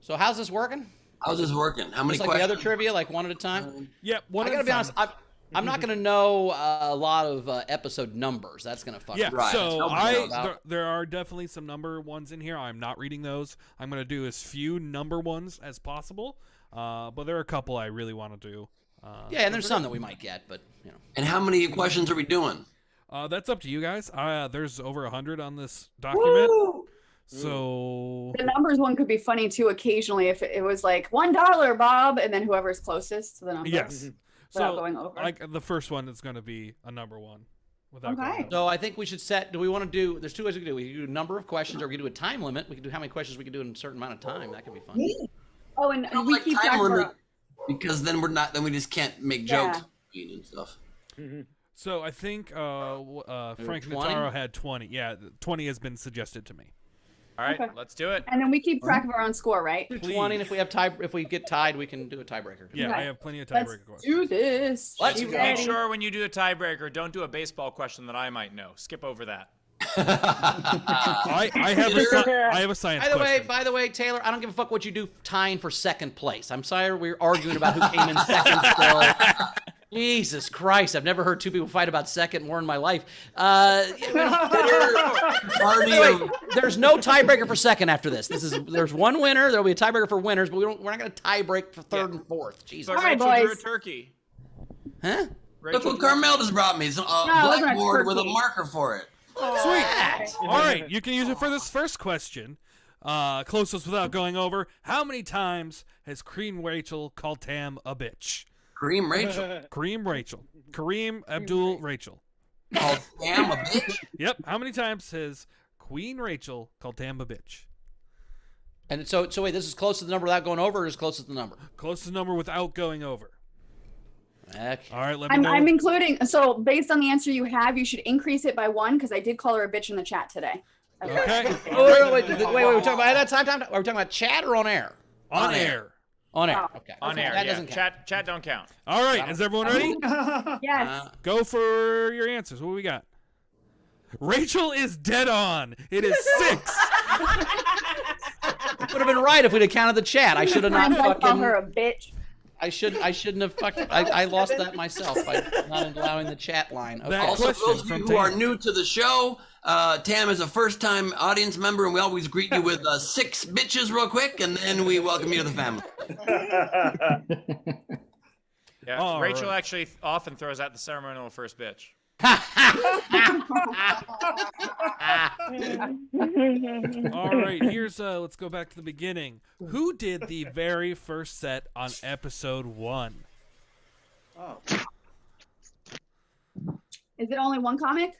So how's this working? How's this working? How many Just like the questions? other trivia, like one at a time. Yep. I gotta be honest. I'm not gonna know a lot of episode numbers. That's gonna fuck. Yeah, me. Right. so That's there are definitely some number ones in here. I'm not reading those. I'm going to do as few number ones as possible, but there are a couple I really want to do. Yeah, and there's some that we might get, but you know. And how many questions are we doing? That's up to you guys. There's over 100 on this document. Woo! So The numbers one could be funny too occasionally if it was like $1, Bob, and then whoever's closest to the number. yes. Without So going over. like the first one is going to be a number one. Without Okay. going over. So I think we should set. Do we want to do? There's 2 ways we can do. We can do a number of questions, or we can do a time limit. We can do how many questions we can do in a certain amount of time. That could be fun. Oh, and I don't we like keep time track of limit our- because then we just can't make jokes and stuff. So I think Frank 20? Notaro had 20. Yeah, 20 has been suggested to me. All right, Okay. let's do it. And then we keep track of our own score, right? 20, and if we get tied, we can do a tiebreaker. Yeah, Okay. I have plenty of Let's tiebreaker questions. do this. Let's She go. Make ready? sure when you do a tiebreaker, don't do a baseball question that I might know. Skip over that. I have a science question. By the way, Taylor, I don't give a fuck what you do tying for second place. I'm sorry we're arguing about who came in second still. Jesus Christ, I've never heard 2 people fight about second more in my life. There's no tiebreaker for second after this. There's one winner. There'll be a tiebreaker for winners, but we're not going to tie break for third and fourth. Jesus. But All right, Rachel drew a boys. turkey. Huh? Look what Carmel just brought me. It's a it wasn't a blackboard with a turkey. marker for it. Sweet. All right, you can use it for this first question. Closest without going over. How many times has Cream Rachel called Tam a bitch? Cream Rachel. Cream Rachel. Kareem Abdul Rachel. Called Tam a bitch? Yep. How many times has Queen Rachel called Tam a bitch? And so wait, this is close to the number without going over, or is close to the number? Closest number without going over. Okay. All right, let me know. I'm including, so based on the answer you have, you should increase it by 1 because I did call her a bitch in the chat today. Okay. Oh, wait, we're talking about that time. Are we talking about chat or on air? On air. On air. Oh. Okay. On air, That yeah. doesn't count. Chat don't count. All right, is everyone ready? Yes. Go for your answers. What do we got? Rachel is dead on. It is 6. Would have been right if we'd have counted the chat. I should have not Times I call fucking. her a bitch. I shouldn't have fucked. I lost that myself by not allowing the chat line. Okay. That- Also, question those of you from who are Tam. new to the show, Tam is a first-time audience member, and we always greet you with 6 bitches real quick, and then we welcome you to the family. Yeah. All Rachel right. actually often throws out the ceremonial first bitch. All right, here's let's go back to the beginning. Who did the very first set on episode 1? Oh. Is it only one comic?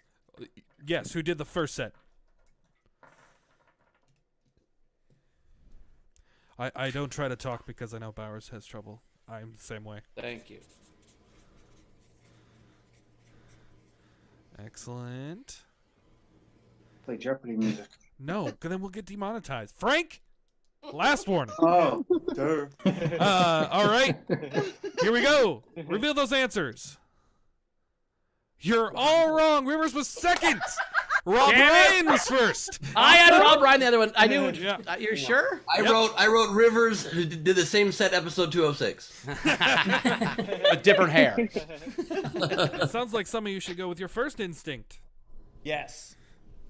Yes, who did the first set? I don't try to talk because I know Bowers has trouble. I'm the same way. Thank you. Excellent. Play Jeopardy music. No, 'cause then we'll get demonetized. Frank, last warning. Oh, duh. All right, here we go. Reveal those answers. You're all wrong. Rivers was second. Rob Damn Ryan was first. I had Rob Ryan the other one. I knew. Yeah. You're sure? I wrote Rivers, who did the same set episode 206. With different hair. It sounds like some of you should go with your first instinct. Yes.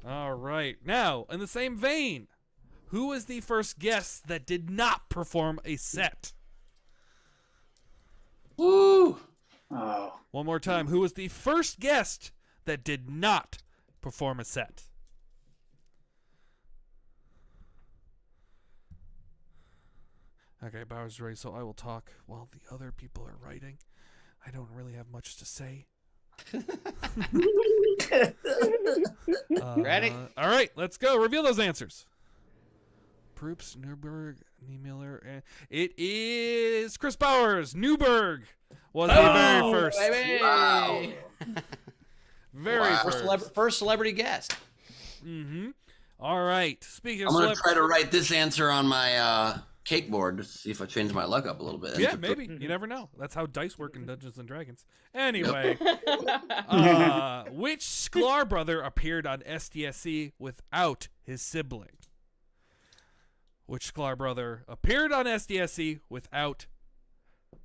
All right. Now, in the same vein, who was the first guest that did not perform a set? Woo! Oh. One more time. Who was the first guest that did not perform a set? Okay, Bowers ready, so I will talk while the other people are writing. I don't really have much to say. Ready? All right, let's go. Reveal those answers. Proops, Newberg, Niemiller, and it is Chris Bowers. Newberg was the very first. Baby. Wow. Very Wow. first. First celebrity guest. Mm-hmm. All right. Speaking of I'm gonna celeb- try to write this answer on my cake board to see if I change my luck up a little bit. Yeah, maybe. You never know. That's how dice work in Dungeons and Dragons. Anyway, which Sklar brother appeared on SDSC without his sibling? Which Sklar brother appeared on SDSC without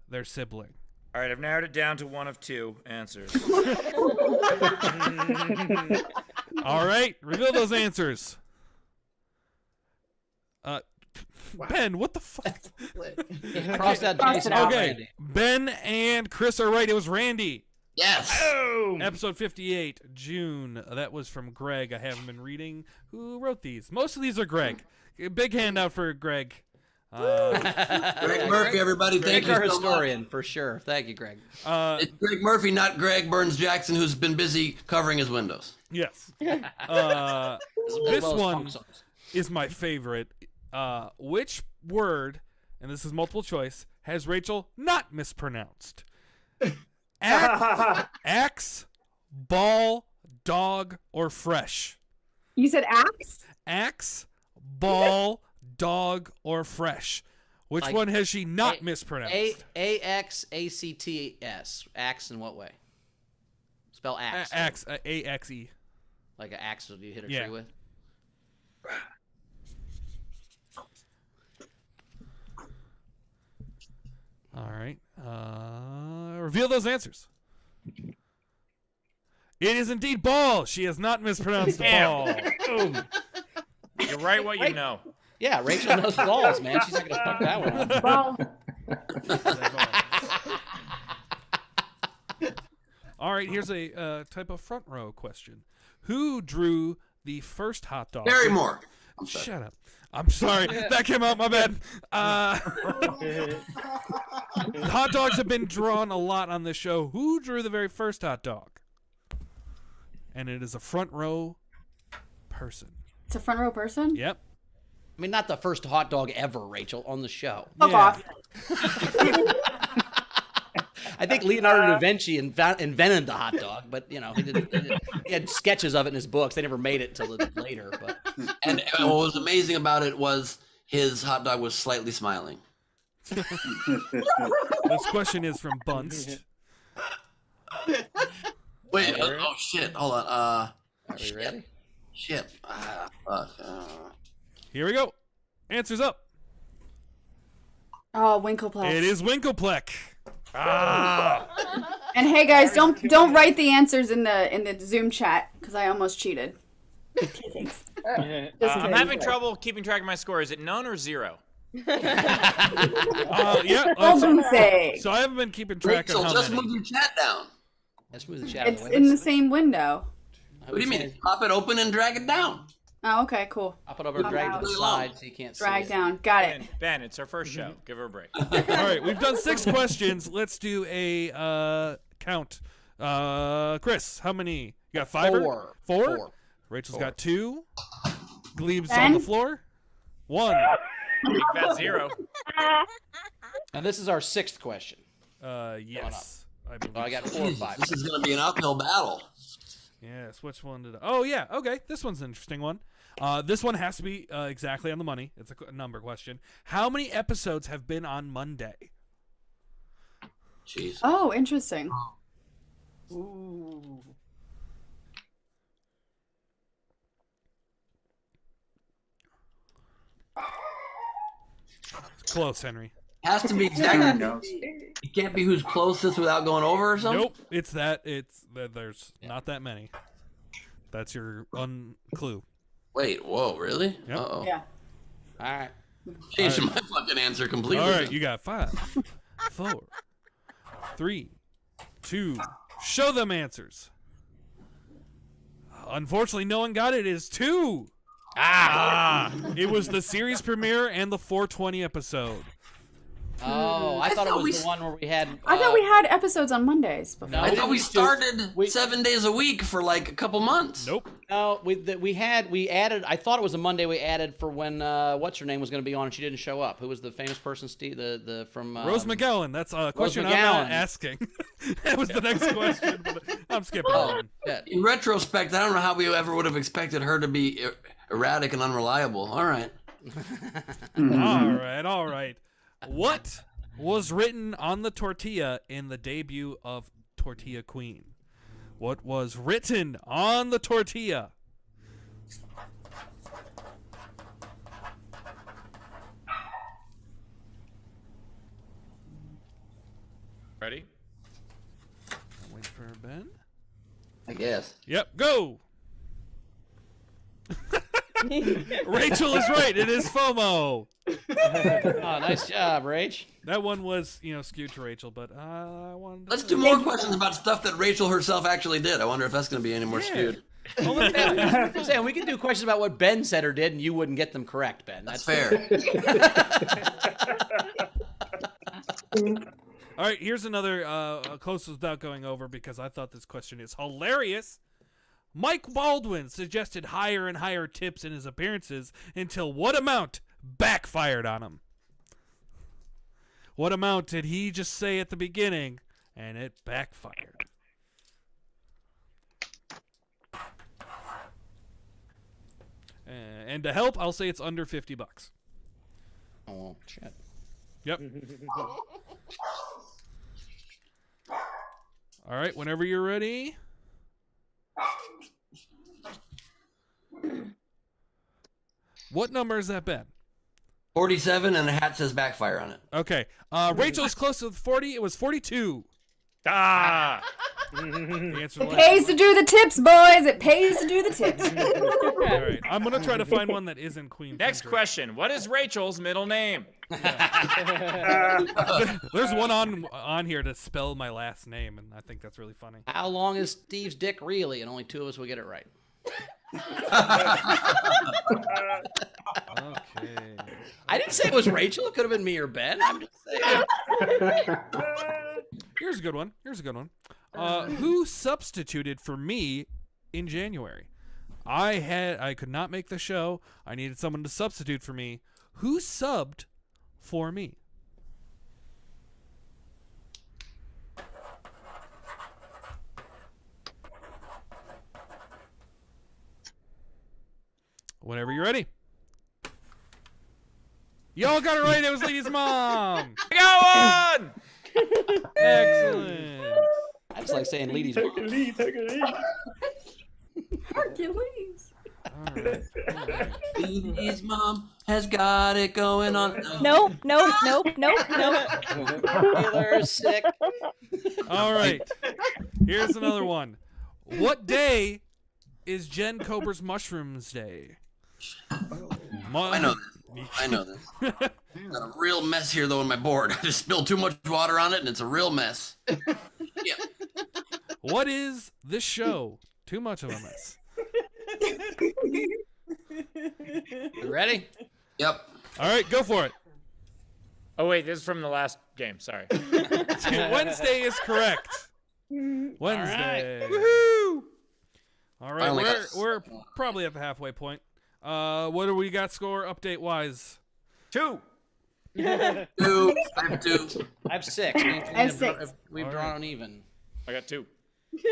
their sibling? All right, I've narrowed it down to one of two answers. All right, reveal those answers. Ben, what the fuck? Cross that Cross Jason it out. out, Okay, Randy. Ben and Chris are right. It was Randy. Yes. Boom! Episode 58, June. That was from Greg. I haven't been reading. Who wrote these? Most of these are Greg. A big handout for Greg. Greg Murphy, everybody. Thank Greg's our you so much. historian, for sure. Thank you, Greg. It's Greg Murphy, not Greg Burns Jackson, who's been busy covering his windows. Yes. As This well as one punk songs. is my favorite. Which word, and this is multiple choice, has Rachel not mispronounced? Axe, ball, dog, or fresh? You said axe? Axe, ball, dog, or fresh? Which Like one has she not mispronounced? A-X-A-C-T-S. Axe in what way? Spell axe. Axe, A-X-E. Like an axe that you hit a Yeah. tree with. All right. Reveal those answers. It is indeed ball. She has not mispronounced ball. Boom. You're right what you know. Yeah, Rachel knows balls, man. She's not going to fuck that one up. Well, All right, here's a type of front row question. Who drew the first hot dog? Barrymore. I'm sorry. Shut up. I'm sorry. That came out, my bad. Hot dogs have been drawn a lot on this show. Who drew the very first hot dog? And it is a front row person. it's a front row person? Yep. I mean, not the first hot dog ever, Rachel, on the show. Fuck Yeah. off. I think Leonardo da Vinci invented the hot dog, but, you know, he had sketches of it in his books. They never made it until later. But And what was amazing about it was his hot dog was slightly smiling. This question is from Bunst. Wait, oh shit, hold on. are we ready? Shit. Fuck. Here we go. Answers up. Oh, Winkleplex. It is Winklepleck. And hey guys, don't write the answers in the Zoom chat because I almost cheated. Okay, thanks. Just I'm kidding. having trouble keeping track of my score. Is it none or zero? Yeah. Golden say. So I haven't been keeping track Rachel, of how just many. move your chat down. Let's move the chat out of It's the way. in the same window. What do you mean? Pop it open and drag it down. Oh, okay, cool. Pop it over and drag it to the side so you can't see Drag it. down. Got it. Ben, it's our first show. Give her a break. All right, we've done 6 questions. Let's do a count. Chris, how many? You got 5? Four. Four? Rachel's got 2. Gleb's on Ben? the floor. 1. Big fat zero. And this is our 6th question. Yes. I believe Oh, I got so. 4 or Jesus, 5. this is gonna be an uphill battle. Yes, which one did I... Oh, yeah, okay. This one's an interesting one. This one has to be exactly on the money. It's a number question. How many episodes have been on Monday? Jeez. Oh, interesting. Ooh. Close, Henry. Has to be Who exactly. knows? It can't be who's closest without going over or something. Nope. It's that. There's not that many. That's your clue. Wait, whoa, really? Yep. Uh-oh. Yeah. All right. Changed my fucking answer completely. All right, you got 5, 4, 3, 2. Show them answers. Unfortunately, no one got it. It is 2. It was the series premiere and the 420 episode. Oh, I thought it thought was we the one where we had. I thought we had episodes on Mondays before. No. I thought we used to- started we- 7 days a week for like a couple months. Nope. No, we added. I thought it was a Monday we added for when what's her name was going to be on and she didn't show up. Who was the famous person? Steve, the from Rose McGowan. That's a question I'm McGowan. not asking. That was the next question, but I'm skipping Oh, on. shit. In retrospect, I don't know how we ever would have expected her to be erratic and unreliable. All right. All right. What was written on the tortilla in the debut of Tortilla Queen? What was written on the tortilla? Ready? Wait for Ben. I guess. Yep, go. Rachel is right. It is FOMO. Oh, nice job, Rach. That one was, skewed to Rachel, but I wanted to Let's do more questions about stuff that Rachel herself actually did. I wonder if that's going to be any more skewed. Oh, look at that. I'm saying we can do questions about what Ben said or did, and you wouldn't get them correct, Ben. That's fair. All right, here's another closest without going over because I thought this question is hilarious. Mike Baldwin suggested higher and higher tips in his appearances until what amount backfired on him? What amount did he just say at the beginning and it backfired? And to help, I'll say it's under $50. Oh, shit. Yep. All right, whenever you're ready. What number is that, Ben? 47 and a hat says backfire on it. Okay. Rachel's close to 40. It was 42. Ah! The answer It was- pays to do the tips, boys. It pays to do the tips. All right. I'm going to try to find one that isn't Queen. Next Centric. question. What is Rachel's middle name? There's one on here to spell my last name, and I think that's really funny. How long is Steve's dick really? And only 2 of us will get it right. Okay. I didn't say it was Rachel. It could have been me or Ben. I'm just saying. Here's a good one. Who substituted for me in January? I could not make the show. I needed someone to substitute for me. Who subbed for me? Whenever you're ready. Y'all got it right. It was Lady's mom. I got one! Excellent. That's like saying Leedy's mom. Hercules. All right. His mom has got it going on. Nope, nope, nope, nope, nope. Taylor's sick. All right. Here's another one. What day is Jen Kober's Mushrooms Day? I know this. I know this. Got a real mess here though in my board. I just spilled too much water on it and it's a real mess. Yeah. What is this show? Too much of a mess. You ready? Yep. All right, go for it. Oh, wait. This is from the last game. Sorry. Wednesday is correct. Wednesday. Woohoo! All right, Finally got we're probably at the halfway point. What do we got score update wise? 2. 2. I have 2. I have 6. I have 6. We've All drawn uneven. I got 2.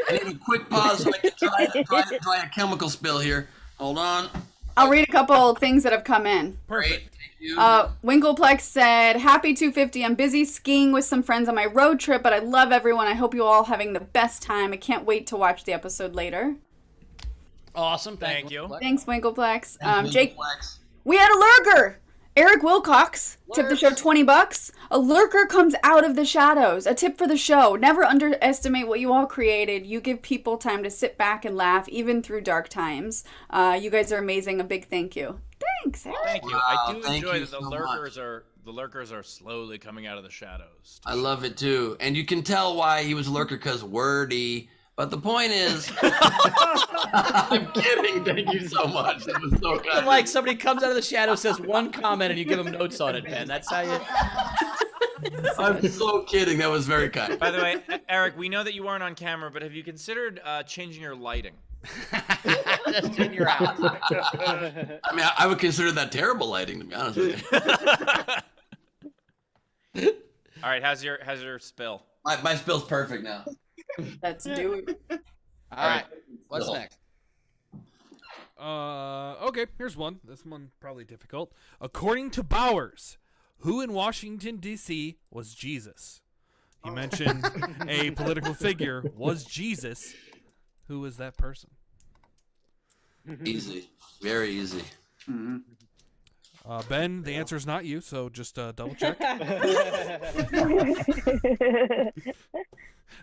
I need a quick pause so I can try a chemical spill here. Hold on. I'll read a couple things that have come in. Great. Perfect. Thank you. Winkleplex said, "Happy 250. I'm busy skiing with some friends on my road trip, but I love everyone. I hope you all having the best time. I can't wait to watch the episode later." Awesome. Thank you. Thanks, Winkleplex. Thank you, Jake, Flex. we had a lurker. Eric Wilcox tipped the show $20. A lurker comes out of the shadows. A tip for the show. Never underestimate what you all created. You give people time to sit back and laugh, even through dark times. You guys are amazing. A big thank you. Thanks, Eric. Thank you. Wow, I do thank enjoy you that the so lurkers are slowly coming out of the shadows. I love it too. And you can tell why he was a lurker because wordy. But the point is, I'm kidding. Thank you so much. That was so kind. Like somebody comes out of the shadow, says one comment, and you give them notes on it, Ben. That's how you. I'm so kidding. That was very kind. By the way, Eric, we know that you weren't on camera, but have you considered changing your lighting? Just in your house. I mean, I would consider that terrible lighting, to be honest with you. All right, how's your spill? My spill's perfect now. Let's do it. All right. What's Cool. next? Okay, here's one. This one probably difficult. According to Bowers, who in Washington, D.C. was Jesus? He mentioned a political figure was Jesus. Who was that person? Easy. Very easy. Mhm. Ben, the answer is not you, so just double check.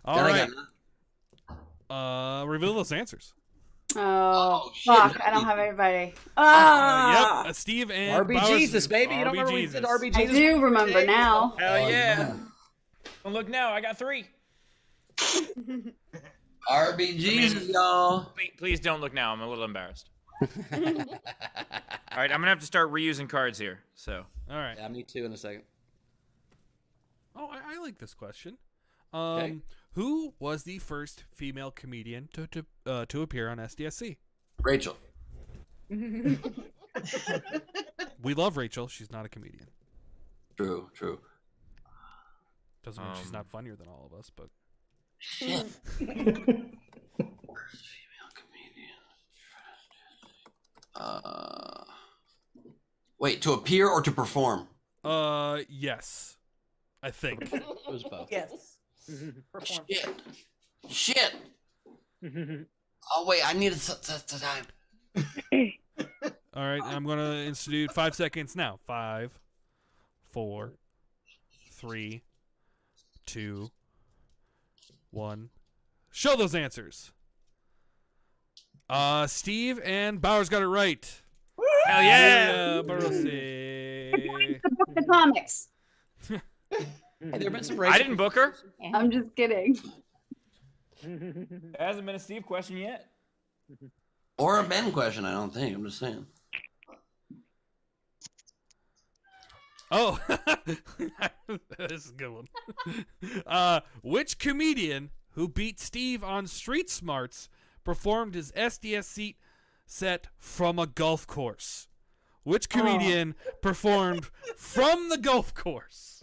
All Then I right. got- Reveal those answers. Oh, shit. fuck. I don't have anybody. Ah! Yep, Steve and RB Bowers. Jesus, baby. You don't remember we did RB I Jesus? do remember now. Hell yeah! Don't look now. I got 3. RBGs, y'all. Please don't look now. I'm a little embarrassed. All right, I'm gonna have to start reusing cards here. So All right. Yeah, me too in a second. Oh, I like this question. Okay. Who was the first female comedian to appear on SDSC? Rachel. We love Rachel. She's not a comedian. True. Doesn't mean she's not funnier than all of us, but Shit. Wait, to appear or to perform? yes, I think. It was both. Yes. Perform. Shit. Oh wait, I needed some time. All right, I'm gonna institute 5 seconds now. 5, 4, 3, 2, 1. Show those answers. Steve and Bowers got it right. hell yeah! Barossi. The comics. Hey, there have been some I didn't book her. I'm just kidding. It hasn't been a Steve question yet. Or a Ben question, I don't think. I'm just saying. Oh, this is a good one. Which comedian who beat Steve on Street Smarts performed his SDS seat set from a golf course? Which comedian performed from the golf course?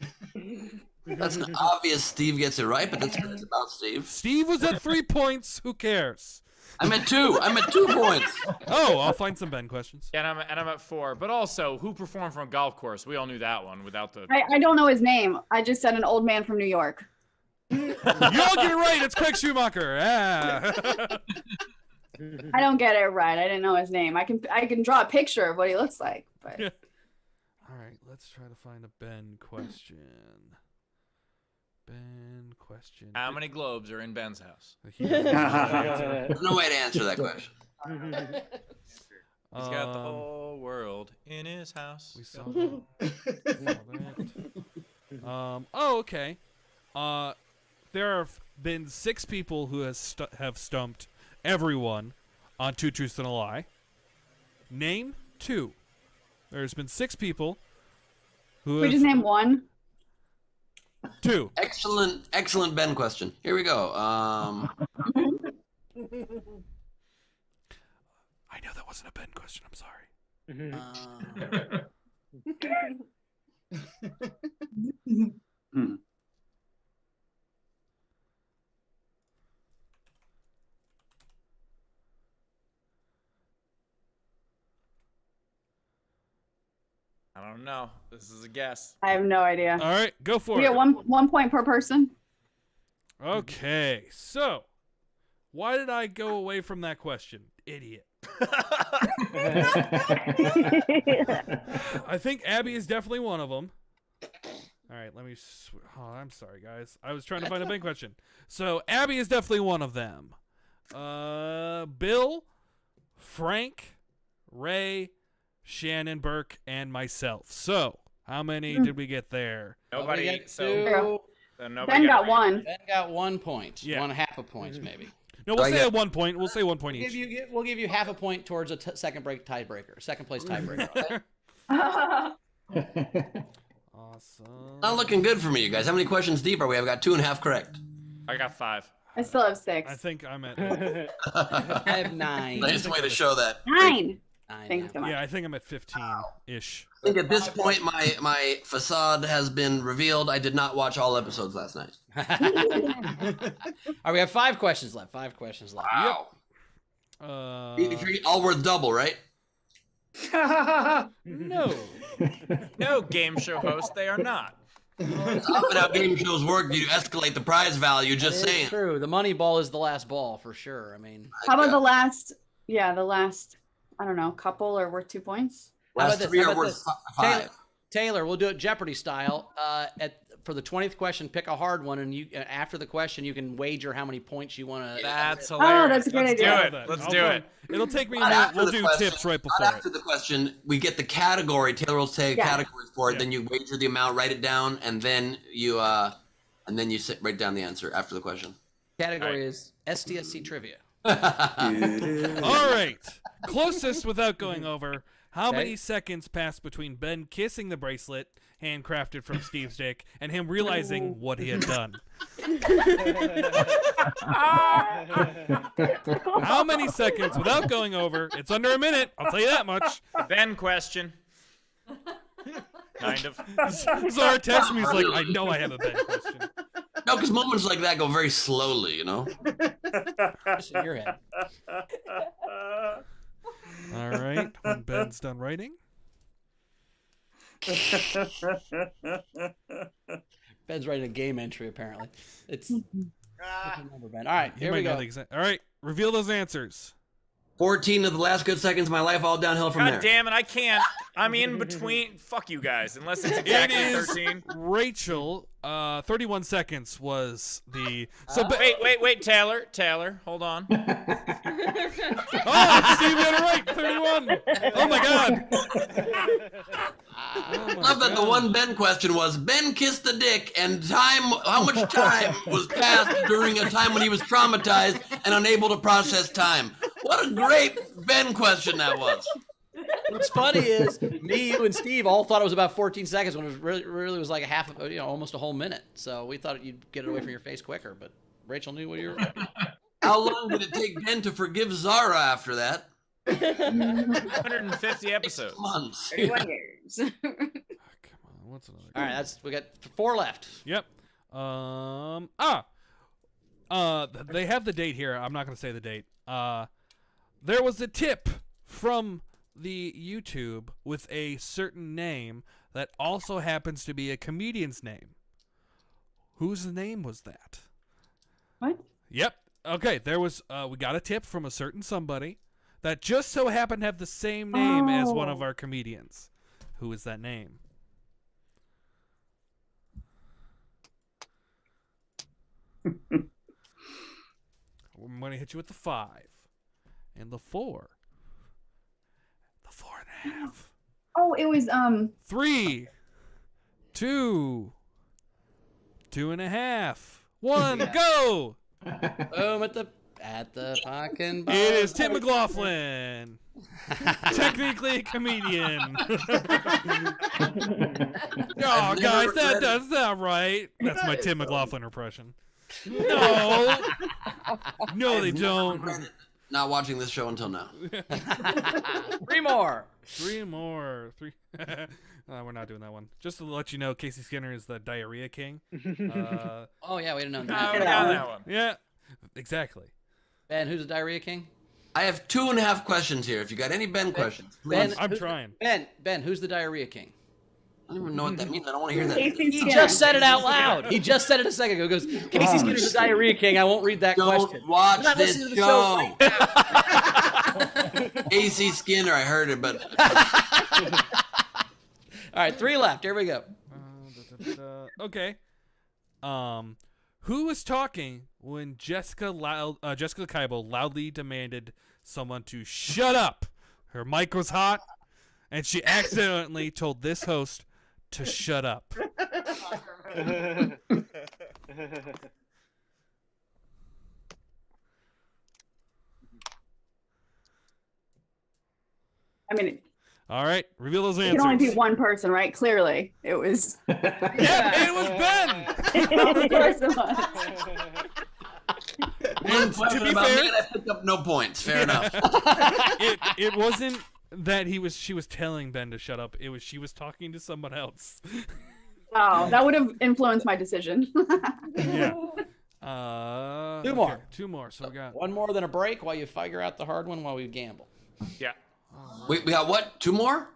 That's an obvious Steve gets it right, but that's about Steve. Steve was at 3 points. Who cares? I'm at 2. I'm at 2 points. Oh, I'll find some Ben questions. Yeah, and I'm at 4. But also, who performed from a golf course? We all knew that one without the. I don't know his name. I just said an old man from New York. You all get it right. It's Craig Schumacher. Ah. I don't get it right. I didn't know his name. I can draw a picture of what he looks like, but All right, let's try to find a Ben question. Ben question. How many globes are in Ben's house? There's no way to answer that question. He's got the whole world in his house. We saw that. Oh, okay. There have been 6 people who have stumped everyone on 2 Truths and a Lie. Name 2. There's been 6 people who we have just named one. 2. Excellent Ben question. Here we go. I know that wasn't a Ben question. I'm sorry. I don't know. This is a guess. I have no idea. All right, go for We it. get one point per person. Okay, so why did I go away from that question? Idiot. I think Abby is definitely one of them. All right, let me. Oh, I'm sorry, guys. I was trying to find a big question. So Abby is definitely one of them. Bill, Frank, Ray, Shannon, Burke, and myself. So how many did we get there? Nobody. get So, Zero. so nobody Ben got one. Ben got 1 point. Yeah. 1/2 a point, maybe. No, we'll I say get- at 1 point. We'll say 1 point We'll each. give you 1/2 a point towards a second place tiebreaker. Awesome. Not looking good for me, you guys. How many questions deep are we? I've got 2.5 correct. I got 5. I still have 6. I think I'm at. I have 9. Nice way to show that. 9. 9 Thank you so much. Yeah, I think I'm at 15-ish. I think at this point, my facade has been revealed. I did not watch all episodes last night. All right, we have 5 questions left. 5 questions left. Wow. 83, all worth double, right? No. No, game show host, they are not. It's often how game shows work. You escalate the prize value. Just It's saying. true. The money ball is the last ball for sure. I mean, How about the last, I don't know, couple are worth 2 points? How about Last this? 3 How are about worth this? 5. Taylor, we'll do it Jeopardy style. For the 20th question, pick a hard one, and you after the question, you can wager how many points you want to. That's hilarious. Oh, that's a great Let's idea. do it. Let's do it. It'll take me a Not minute. after We'll the do question, tips right not before after it. the question. We get the category. Taylor will say a Yeah. category for it. Yeah. Then you wager the amount, write it down, and then you write down the answer after the question. Category is SDSC trivia. All right. Closest without going over. How Okay. many seconds passed between Ben kissing the bracelet, handcrafted from Steve's dick, and him realizing what he had done? How many seconds without going over? It's under a minute. I'll tell you that much. Ben question. Kind of. Zara texts me. He's like, I know I have a Ben question. No, because moments like that go very slowly. You know. Just in your head. All right. When Ben's done writing. Ben's writing a game entry apparently. It's remember Ben. All right, He here might we know go. the exact. All right. Reveal those answers. 14 of the last good seconds of my life, all downhill from God there. damn it, I can't. I'm in between. Fuck you guys, unless it's It exactly is 13. Rachel. 31 seconds was the. So Wait, Taylor, hold on. Oh, Steve got it right. 31. Oh my god. Love that the one Ben question was Ben kissed the dick and time. How much time was passed during a time when he was traumatized and unable to process time? What a great Ben question that was. What's funny is me, you, and Steve all thought it was about 14 seconds when it was really was like a half, almost a whole minute. So we thought you'd get it away from your face quicker, but Rachel knew what you were. How long did it take Ben to forgive Zara after that? 150 episodes. Months. 31 years. Come on. What's another? All right, we got 4 left. Yep. They have the date here. I'm not going to say the date. There was a tip from the YouTube with a certain name that also happens to be a comedian's name. Whose name was that? What? Yep. Okay, there was we got a tip from a certain somebody that just so happened to have the same name as one of our comedians. Who is that name? I'm going to hit you with the 5 and the 4. The 4.5. Oh, it was 3, 2, 2.5, 1, go! Boom at the fucking. It is Tim McLaughlin. Technically a comedian. Oh, guys, that's not right. That's my Tim McLaughlin impression. No. No, they don't. Not watching this show until now. 3 more. 3 more. 3. We're not doing that one. Just to let you know, Casey Skinner is the diarrhea king. Oh yeah, we didn't know Oh, that. we got that one. Yeah, exactly. Ben, who's the diarrhea king? I have 2.5 questions here. If you got any Ben questions, please. Ben, I'm trying. Ben, who's the diarrhea king? I don't even know what that means. I don't want to hear that. Casey He Skinner. just said it out loud. He just said it a second ago. He goes, Casey Skinner's the diarrhea king. I won't read that Don't question. watch You're not this listening to the show show. right AC Skinner, I heard it, but All right, 3 left. Here we go. Okay. Who was talking when Jessica Kaible loudly demanded someone to shut up? Her mic was hot, and she accidentally told this host to shut up. I mean, All right, reveal those it answers. can only be one person, right? Clearly, it was. Yeah, it was Ben. Of course it was. And Question to be about fair, me, I picked up no points. Fair enough. it wasn't that she was telling Ben to shut up. It was she was talking to someone else. Wow, that would have influenced my decision. Yeah. Two more. Okay, 2 more. So we got. One more than a break while you figure out the hard one while we gamble. Yeah. We got what? 2 more?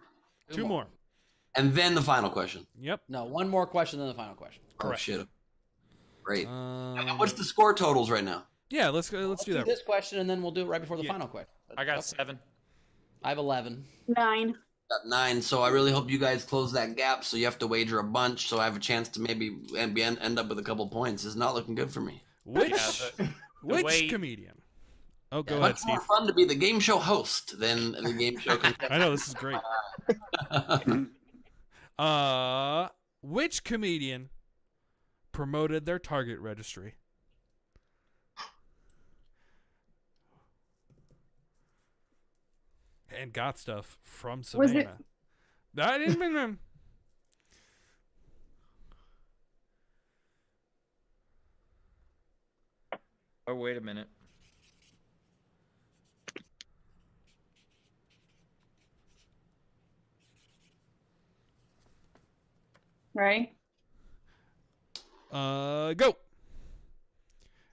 2 more. And then the final question. Yep. No, one more question than the final question. Oh, shit. Great. Um, What's the score totals right now? Yeah, let's do that. This question, and then we'll do it right before the Yeah. final question. I got 7. I have 11. 9. Got 9, so I really hope you guys close that gap. So you have to wager a bunch, so I have a chance to maybe end up with a couple points. It's not looking good for me. Which Yeah, which way- comedian? Oh, go Much ahead, Steve. more fun to be the game show host than the game show contestant. I know this is great. Which comedian promoted their Target registry? And got stuff from Was Savannah. it- I didn't mean them. Oh, wait a minute. Right? Go.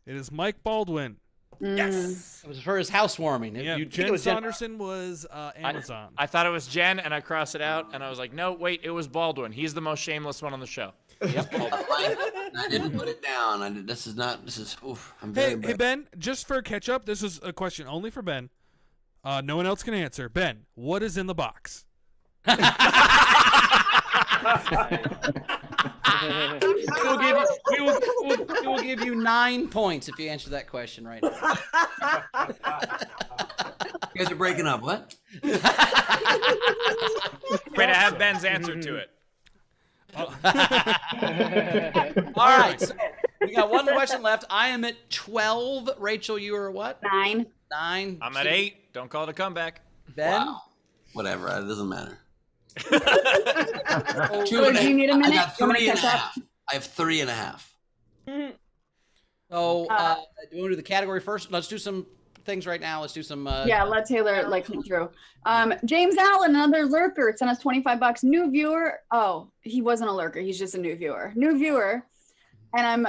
It is Mike Baldwin. Yes. It was for his housewarming. Yeah, You'd think it Jen was Jen- Saunderson was Amazon. I thought it was Jen, and I crossed it out, and I was like, no, wait, it was Baldwin. He's the most shameless one on the show. I didn't put it down. This is. Oof, I'm Hey, very hey, Ben, just for catch up, this is a question only for Ben. No one else can answer. Ben, what is in the box? We will give you 9 points if you answer that question right now. You guys are breaking up. What? Wait, I have Ben's answer to it. All right. So we got one question left. I am at 12. Rachel, you are what? 9. 9. I'm at 8. Don't call it a comeback. Ben? Wow. Whatever. It doesn't matter. Oh, do you need a minute? I got You want me 3 to and a catch up? half. I have 3 and a half. So, do you want to do the category first? Let's do some things right now. Let's do some. Yeah, let Taylor come through. James Allen, another lurker, sent us $25. New viewer. Oh, he wasn't a lurker. He's just a new viewer. New viewer. And I'm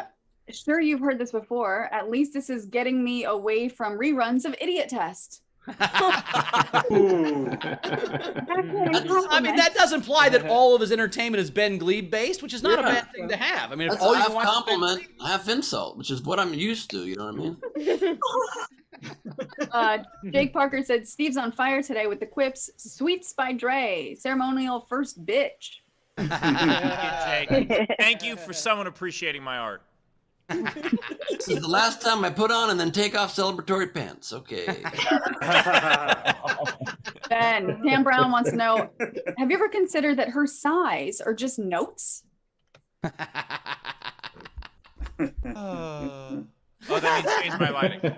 sure you've heard this before. At least this is getting me away from reruns of Idiot Test. I mean, that does imply that all of his entertainment is Ben Glebe based, which is not a bad thing to have. I mean, if That's all a you half watch is Ben compliment, Glebe- half insult, which is what I'm used to. You know what I mean? Jake Parker said Steve's on fire today with the quips "Sweets by Dre," ceremonial first bitch. Jake, thank you for someone appreciating my art. This is the last time I put on and then take off celebratory pants. Okay. Ben, Pam Brown wants to know, have you ever considered that her size are just notes? Oh, that means change my lighting.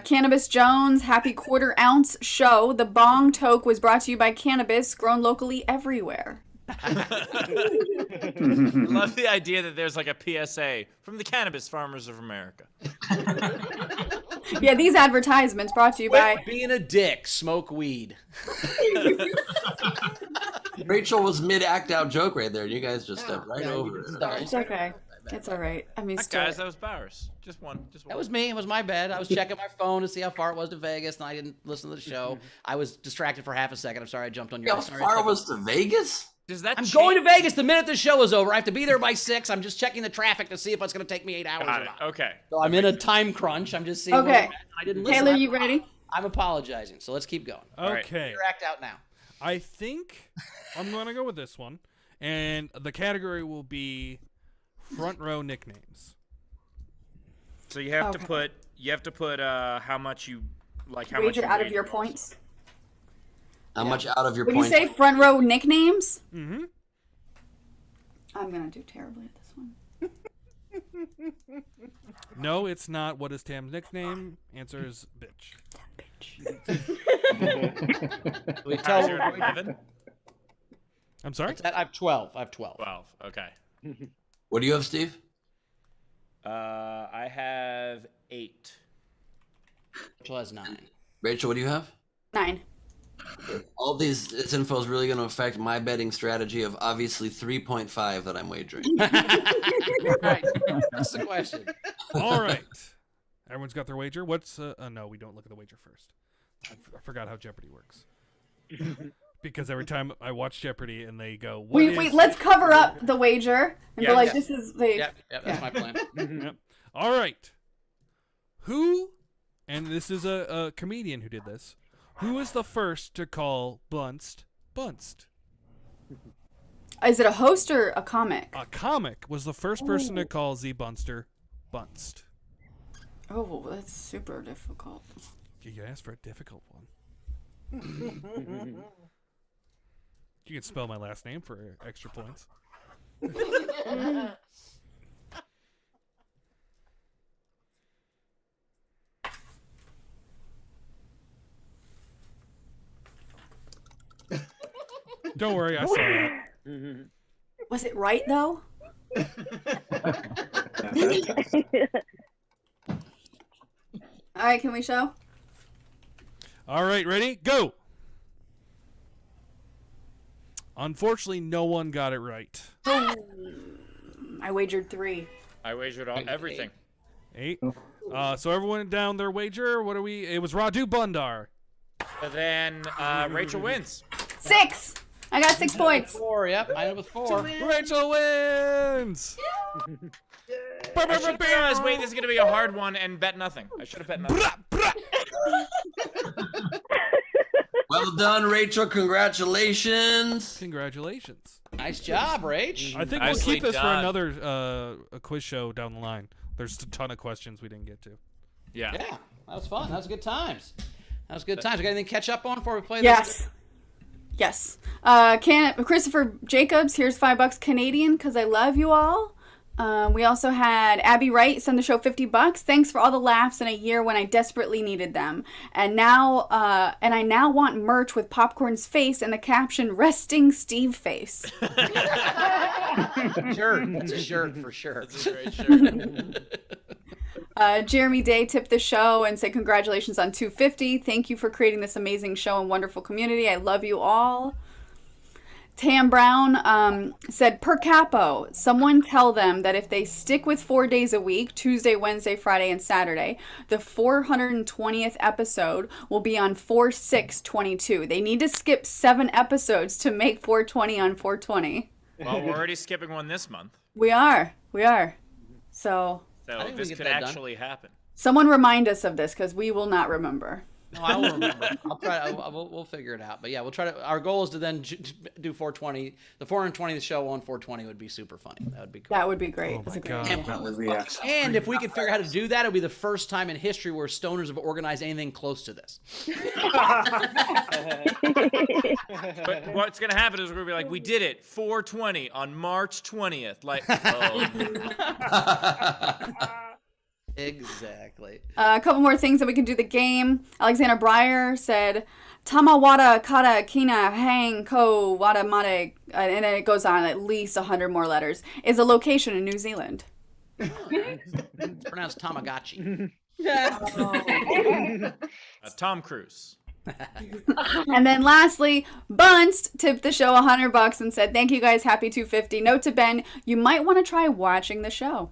Cannabis Jones, happy quarter ounce show. The bong toke was brought to you by cannabis grown locally everywhere. I love the idea that there's like a PSA from the Cannabis Farmers of America. Yeah, these advertisements brought to you by. Quit being a dick. Smoke weed. Rachel was mid-act out joke right there. You guys just stepped right over it. It's okay. It's all right. I mean, still. Guys, that was Bowers. Just one. That was me. It was my bad. I was checking my phone to see how far it was to Vegas, and I didn't listen to the show. I was distracted for half a second. I'm sorry I jumped on your. How far was to Vegas? Does that I'm change? going to Vegas the minute the show is over. I have to be there by 6. I'm just checking the traffic to see if it's going to take me 8 hours Got or it. not. Okay. So I'm in a time crunch. I'm just seeing. Okay. where I'm at. I didn't listen. Taylor, you ready? I'm apologizing. So let's keep going. right. Okay. Your act out now. I think I'm going to go with this one. And the category will be front row nicknames. So you have to Okay. put how much you like how much Wager you out of wager your also. points. How much out of your When you points? say front row nicknames, Mm-hmm. I'm gonna do terribly at this one. No, it's not. What is Tam's nickname? Answer is bitch. We How's tell your 11? I'm sorry? I have 12. I have 12. 12. Okay. What do you have, Steve? I have 8. Rachel has 9. Rachel, what do you have? 9. All this info is really going to affect my betting strategy of obviously 3.5 that I'm wagering. Right. That's the question. All right. Everyone's got their wager. What's no, we don't look at the wager first. I forgot how Jeopardy works. Because every time I watch Jeopardy and they go, what is... Wait, let's cover up the wager and Yeah, be like, yeah. this is the. Yep, that's my plan. Yep. All right. Who, and this is a comedian who did this, who was the first to call Bunst Bunst? Is it a host or a comic? A comic was the first person to call Z Bunster Bunst. Oh, that's super difficult. You asked for a difficult one. You can spell my last name for extra points. Don't worry, I saw that. Was it right though? All right, can we show? All right, ready? Go! Unfortunately, no one got it right. I wagered 3. I wagered on everything. 8. So everyone down their wager. What are we? It was Radu Bundar. But then Rachel wins. 6. I got 6 points. 4, yep. I ended with 4. Rachel wins! I should realize, wait, this is gonna be a hard one and bet nothing. I should have bet nothing. Well done, Rachel. Congratulations. Congratulations. Nice job, Rach. I think Nicely we'll keep this for done. another a quiz show down the line. There's a ton of questions we didn't get to. Yeah. Yeah, that was fun. That was good times. That was good times. We got anything to catch up on before we play this? Yes. Yes. Christopher Jacobs, here's $5 Canadian because I love you all. We also had Abby Wright send the show $50. Thanks for all the laughs in a year when I desperately needed them. And I now want merch with Popcorn's face and the caption "Resting Steve Face." Shirt. That's a shirt for sure. That's a great shirt. Jeremy Day tipped the show and said congratulations on 250. Thank you for creating this amazing show and wonderful community. I love you all. Tam Brown said, per capo, someone tell them that if they stick with 4 days a week, Tuesday, Wednesday, Friday, and Saturday, the 420th episode will be on 4/6/22. They need to skip 7 episodes to make 420 on 420. Well, we're already skipping one this month, We are. So so think we this get could that done. actually happen. someone remind us of this because we will not remember. No, I will remember. I'll try. We'll figure it out. But yeah, we'll try to. Our goal is to then do 420. The 420th show on 420 would be super funny. That would be cool. That would be great. Oh That's my a great God. idea. That would be excellent. And if we could figure out how to do that, it would be the first time in history where stoners have organized anything close to this. But what's gonna happen is we're gonna be like, we did it, 420 on March 20th. Like, oh, Exactly. A couple more things that we can do the game. Alexander Breyer said, Tamawada kata kina hang ko wada made, and then it goes on at least 100 more letters, is a location in New Zealand. It's pronounced Tamagotchi. Tom Cruise. And then lastly, Bunst tipped the show $100 and said, thank you guys, happy 250. Note to Ben, you might want to try watching the show.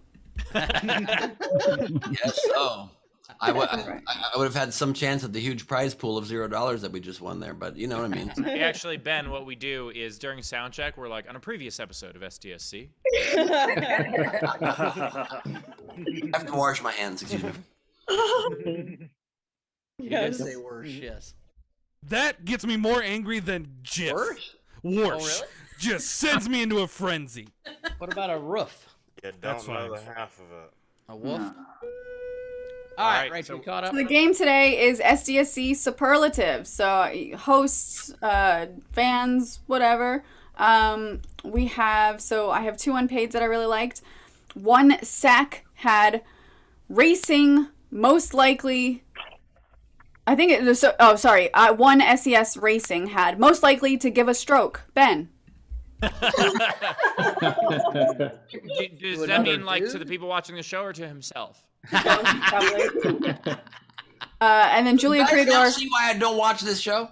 Yes, so. I would have had some chance at the huge prize pool of $0 that we just won there, but you know what I mean. Actually, Ben, what we do is during sound check, we're like on a previous episode of STSC. I have to wash my hands, excuse me. You did say worse, yes. That gets me more angry than Jif. Worse? Worse. Oh, really? Just sends me into a frenzy. What about a roof? You That's don't know fine. the half of it. A wolf? No. All right, right, Rachel, so- you caught up? So the game today is SDSC Superlative. So hosts, fans, whatever. I have 2 unpaids that I really liked. One SAC had racing most likely. I think it was. One SES racing had most likely to give a stroke. Ben. Does that mean like to the people watching the show or to himself? Probably. And then Julia You guys now Creedor. see why I don't watch this show?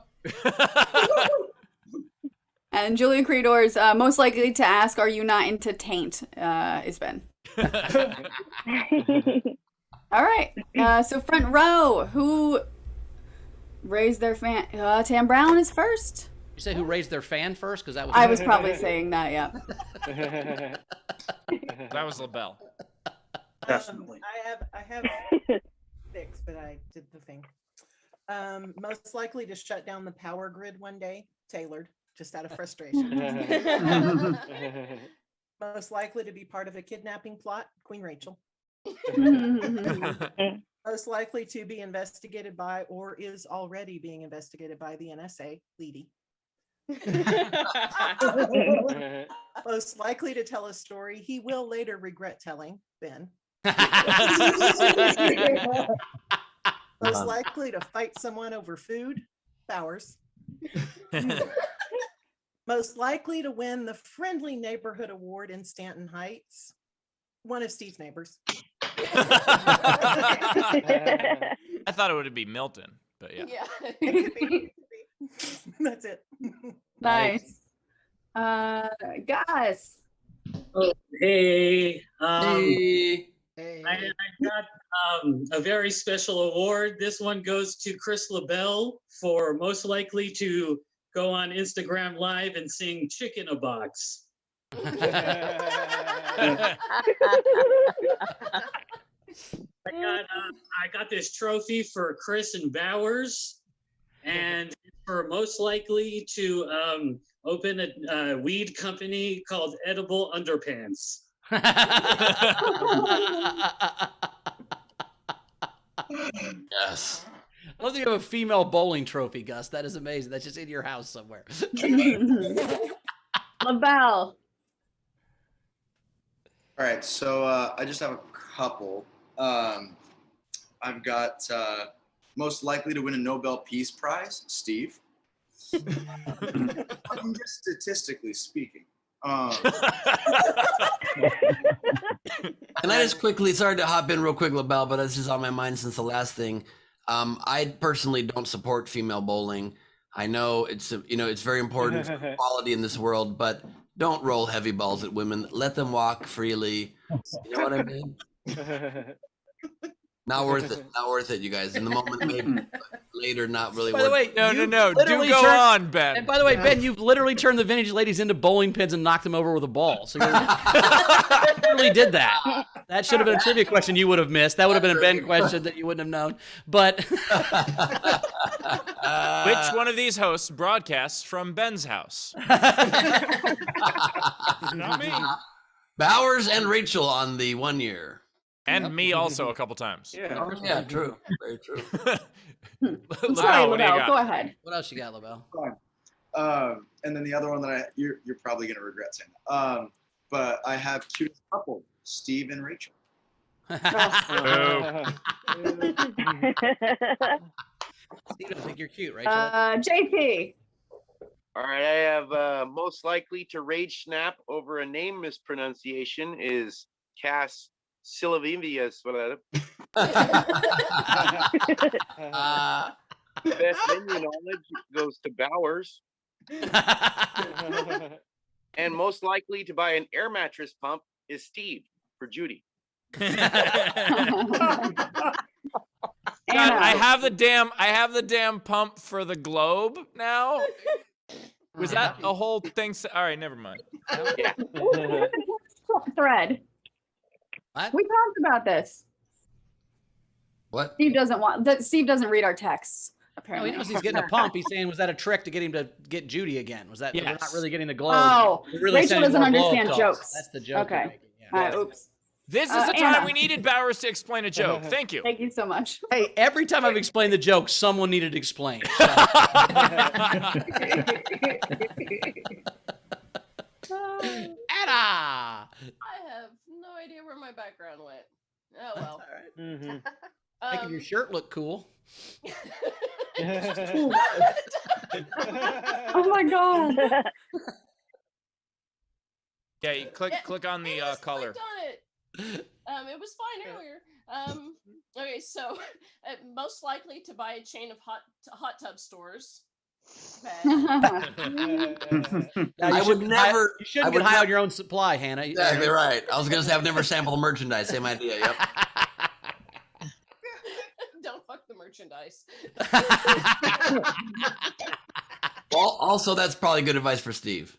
And Julia Creedor's most likely to ask, "Are you not into taint?" Is Ben. All right. So front row, who raised their fan? Tam Brown is first. You say who raised their fan first? Because that was. I was probably saying that. Yeah. That was LaBelle. Definitely. I have 6, but I did the thing. Most likely to shut down the power grid one day, tailored, just out of frustration. Most likely to be part of a kidnapping plot, Queen Rachel. Most likely to be investigated by or is already being investigated by the NSA, Leedy. Most likely to tell a story he will later regret telling, Ben. Most likely to fight someone over food, Bowers. Most likely to win the Friendly Neighborhood Award in Stanton Heights, one of Steve's neighbors. I thought it would be Milton, but yeah. It could be, it could be. That's it. Nice. Gus. Hey, Hey. Hey. I got a very special award. This one goes to Chris LaBelle for most likely to go on Instagram Live and sing "Chick in a Box." I got this trophy for Chris and Bowers, and for most likely to open a weed company called Edible Underpants. Yes. I love that you have a female bowling trophy, Gus. That is amazing. That's just in your house somewhere. LaBelle. All right, so I just have a couple. I've got most likely to win a Nobel Peace Prize, Steve. Just statistically speaking. Can I just quickly, sorry to hop in real quick, LaBelle, but this is on my mind since the last thing. I personally don't support female bowling. I know it's very important for equality in this world, but don't roll heavy balls at women. Let them walk freely. You know what I mean? Not worth it. Not worth it, you guys. In the moment, maybe. But later, not really By the worth way, it. No. Do literally go turned- on, Ben. And by the way, Ben, you've literally turned the vintage ladies into bowling pins and knocked them over with a ball. So you literally did that. That should have been a trivia question you would have missed. That would have been a Ben question that you wouldn't have known. But Which one of these hosts broadcasts from Ben's house? Not me. Bowers and Rachel on the 1 year. And me also a couple times. Yeah. Yeah, true. Very true. I'm sorry, LaBelle, what do you LaBelle. got? Go ahead. what else you got, LaBelle? And then the other one that you're probably gonna regret saying. But I have two couple, Steve and Rachel. Steve, I think you're cute, Rachel. JP. All right, I have most likely to rage snap over a name mispronunciation is Cass Silvivius. Best menu knowledge goes to Bowers. And most likely to buy an air mattress pump is Steve for Judy. God, Anna. I have the damn pump for the globe now. Was that a whole thing? All right, never mind. Yeah. Thread. What? We talked about this. What? Steve doesn't read our texts. No, Apparently. he knows he's getting a pump. He's saying, was that a trick to get him to get Judy again? Was that we're not Yes. really getting the globe? Oh, We're really Rachel sending doesn't more globe understand talks. jokes. That's the joke. Okay. you're making, yeah. Oops. This is the time Anna. we needed Bowers to explain a joke. Thank you. Thank you so much. Hey, every time I've explained the joke, someone needed to explain. Anna! I have no idea where my background went. Oh well. Making your shirt look cool. Oh my god. Yeah, you click on the color. Clicked on it. It was fine earlier. Okay, so most likely to buy a chain of hot tub stores. Now, I would never. You shouldn't get high on your own supply, Hannah. Exactly right. I was gonna say I've never sampled the merchandise. Same idea. Yep. Don't fuck the merchandise. Well, also that's probably good advice for Steve.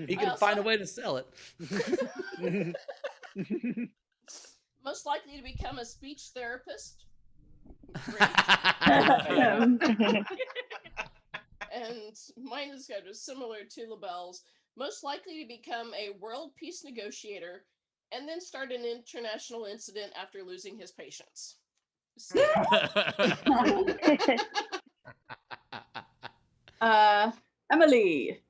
He can find a way to sell it. Most likely to become a speech therapist. And mine is kind of similar to LaBelle's. Most likely to become a world peace negotiator and then start an international incident after losing his patience. Emily.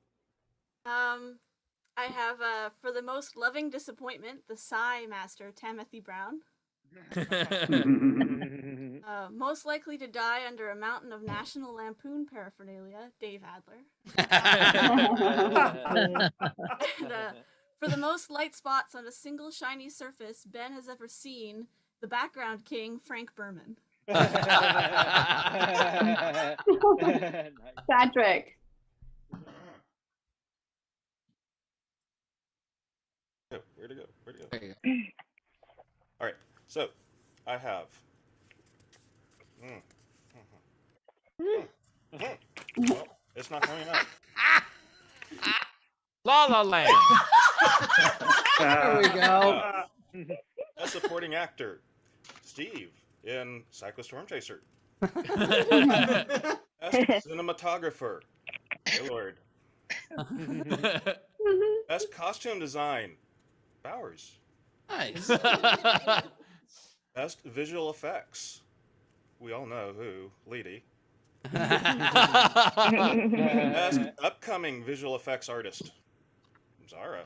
I have for the most loving disappointment, the Psy Master, Timothy Brown. Most likely to die under a mountain of National Lampoon paraphernalia, Dave Adler. And, for the most light spots on a single shiny surface Ben has ever seen, the background king, Frank Berman. Patrick. Where'd it go? All right, so I have. Well, it's not coming up. La La Land. There we go. A supporting actor, Steve in Cyclo Storm Chaser. Best cinematographer, Gaylord. Best costume design, Bowers. Nice. Best visual effects, we all know who, Leedy. Best upcoming visual effects artist, Zara.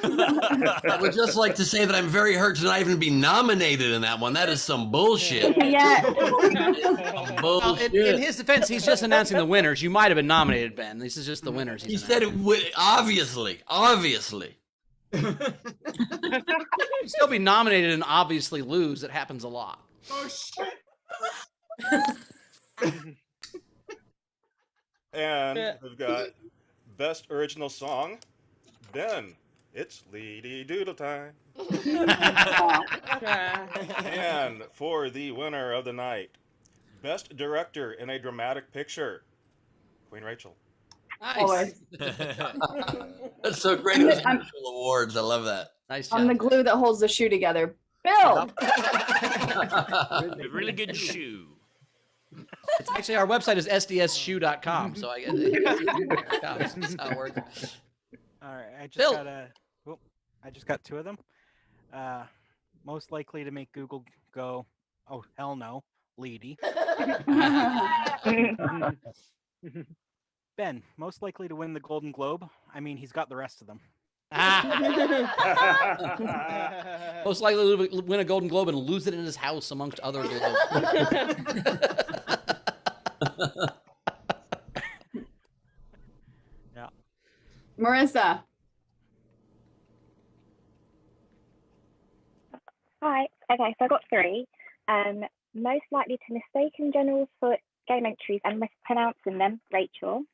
I would just like to say that I'm very hurt to not even be nominated in that one. That is some bullshit. Yeah. Well, in his defense, he's just announcing the winners. You might have been nominated, Ben. This is just the winners. He said it would, obviously. You'd still be nominated and obviously lose. It happens a lot. Oh shit. And we've got best original song, Ben. It's Leedy Doodle time. And for the winner of the night, best director in a dramatic picture, Queen Rachel. Nice. That's so great. It was special awards. I love that. Nice I'm the glue that holds the shoe together. Bill. A really good shoe. It's actually, our website is sdsshoe.com, so I guess that's how it works. All right, Bill. I just got two of them. Most likely to make Google go, oh hell no, Leedy. Ben, most likely to win the Golden Globe. I mean, he's got the rest of them. Most likely to win a Golden Globe and lose it in his house amongst other globes. Yeah. Marissa. Hi. Okay, so I got three. Most likely to mistaken generals for game entries and mispronouncing them, Rachel.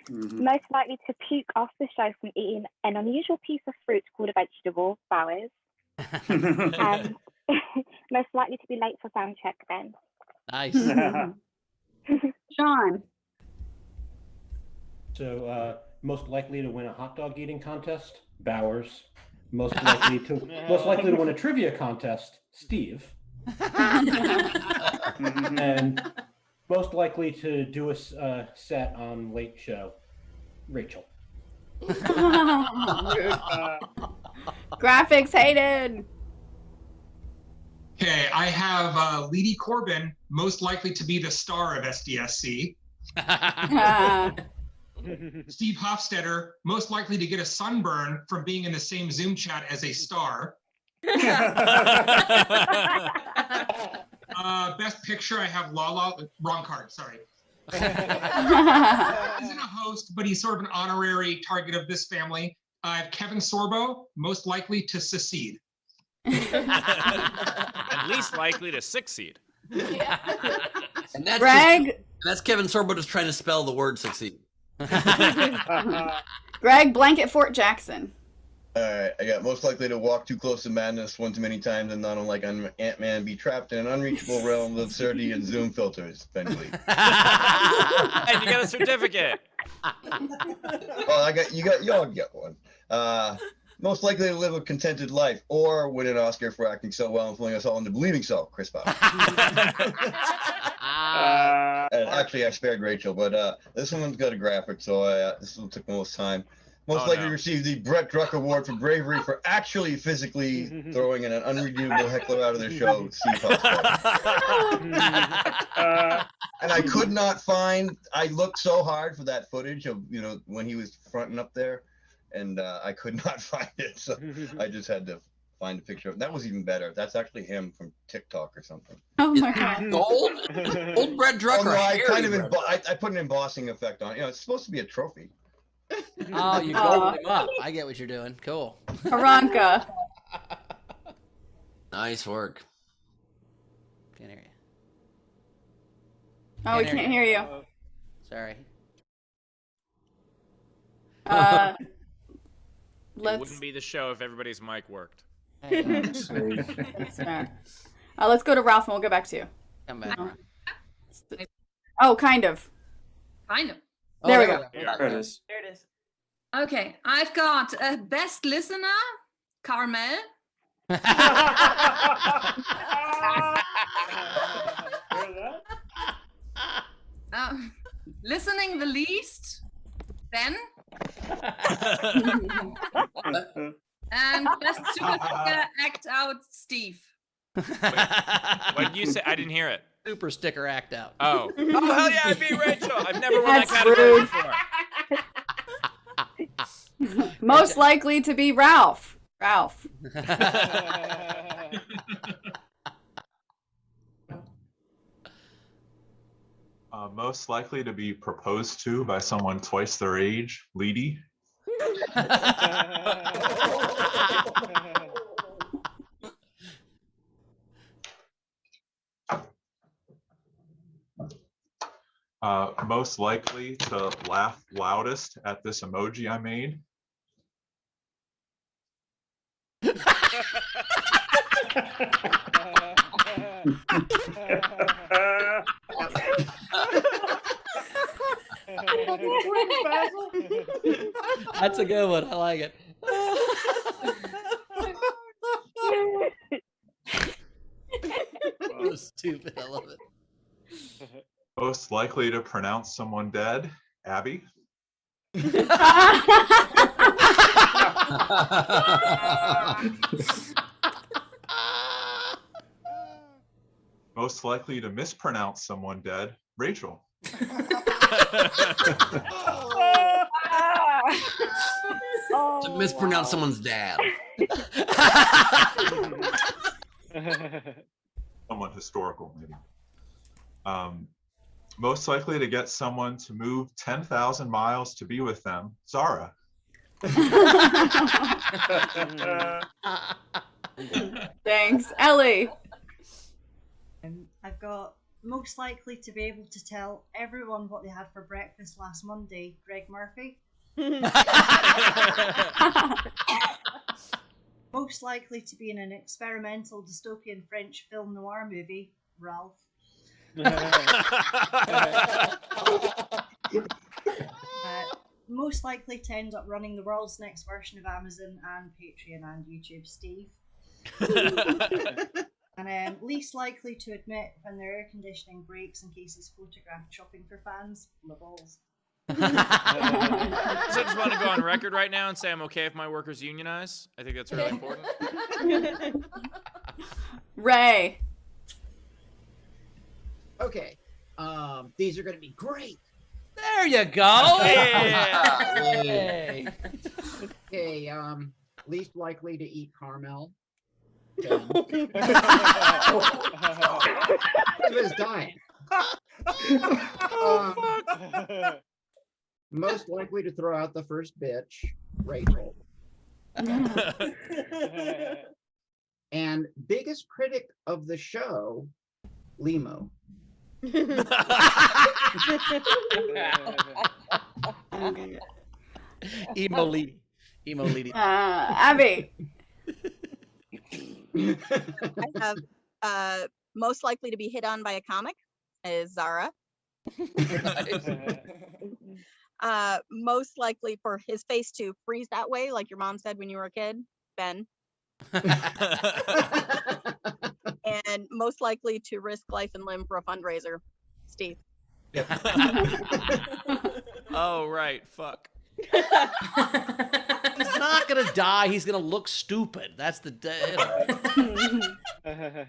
Most likely to puke off the show from eating an unusual piece of fruit called a vegetable, Bowers. Most likely to be late for sound check, Ben. Nice. Sean. So, most likely to win a hot dog eating contest, Bowers. Most likely to win a trivia contest, Steve. And most likely to do a set on Late Show, Rachel. Graphics, Hayden. Okay, I have Leedy Corbin, most likely to be the star of SDSC. Steve Hofstetter, most likely to get a sunburn from being in the same Zoom chat as a star. Best picture, I have wrong card, sorry. Isn't a host, but he's sort of an honorary target of this family. I have Kevin Sorbo, most likely to secede. And least likely to succeed. And that's Greg. That's Kevin Sorbo just trying to spell the word succeed. Greg, blanket Fort Jackson. All right, I got most likely to walk too close to madness one too many times and not unlike Ant-Man be trapped in an unreachable realm of absurdity and Zoom filters, Ben Glee. And you got a certificate. Well, y'all get one. Most likely to live a contented life or win an Oscar for acting so well and fooling us all into believing so, Chris Bob. And actually, I spared Rachel, but this one's got a graphic, so this one took the most time. Most likely to receive the Brett Druck Award for bravery for actually physically throwing an unredeemable heckler out of their show, Steve Hofstetter. And I could not find, I looked so hard for that footage of, when he was fronting up there, and I could not find it, so I just had to find a picture of. That was even better. That's actually him from TikTok or something. Oh my God. Old Brett Drucker. Oh, no, I kind of I put an embossing effect on it. It's supposed to be a trophy. Oh, you gold him up. I get what you're doing. Cool. Karanka. Nice work. Can't hear you. Oh, we can't hear you. Sorry. It Let's. wouldn't be the show if everybody's mic worked. That's fair. Let's go to Ralph and we'll go back to you. Come back. Oh, kind of. Kind of. There we go. There it is. There it is. Okay, I've got best listener, Carmel. Listening the least, Ben. And best super act out, Steve. What did you say? I didn't hear it. Super sticker act out. Oh. Oh, hell yeah, I'd be Rachel. I've never won that That's category rude. before. Most likely to be Ralph. Ralph. Most likely to be proposed to by someone twice their age, Leedy. Most likely to laugh loudest at this emoji I made. That's a good one. I like it. So stupid. I love it. Most likely to pronounce someone dead, Abby. Most likely to mispronounce someone dead, Rachel. To mispronounce someone's dad. Someone historical, maybe. Most likely to get someone to move 10,000 miles to be with them, Zara. Thanks. Ellie. I've got most likely to be able to tell everyone what they had for breakfast last Monday, Greg Murphy. Most likely to be in an experimental dystopian French film noir movie, Ralph. Most likely to end up running the world's next version of Amazon and Patreon and YouTube, Steve. And least likely to admit when their air conditioning breaks in case it's photographed shopping for fans, LaBalls. So I just want to go on record right now and say I'm okay if my workers unionize. I think that's really important. Ray. Okay. These are going to be great. There you go. Yeah. Yay. Okay. Least likely to eat Carmel. It was dying. Most likely to throw out the first bitch, Rachel. And biggest critic of the show, Limo. Emo-lady. Abby. I have most likely to be hit on by a comic is Zara. Most likely for his face to freeze that way, like your mom said when you were a kid, Ben. And most likely to risk life and limb for a fundraiser, Steve. Oh, right. Fuck. He's not gonna die. He's gonna look stupid. That's the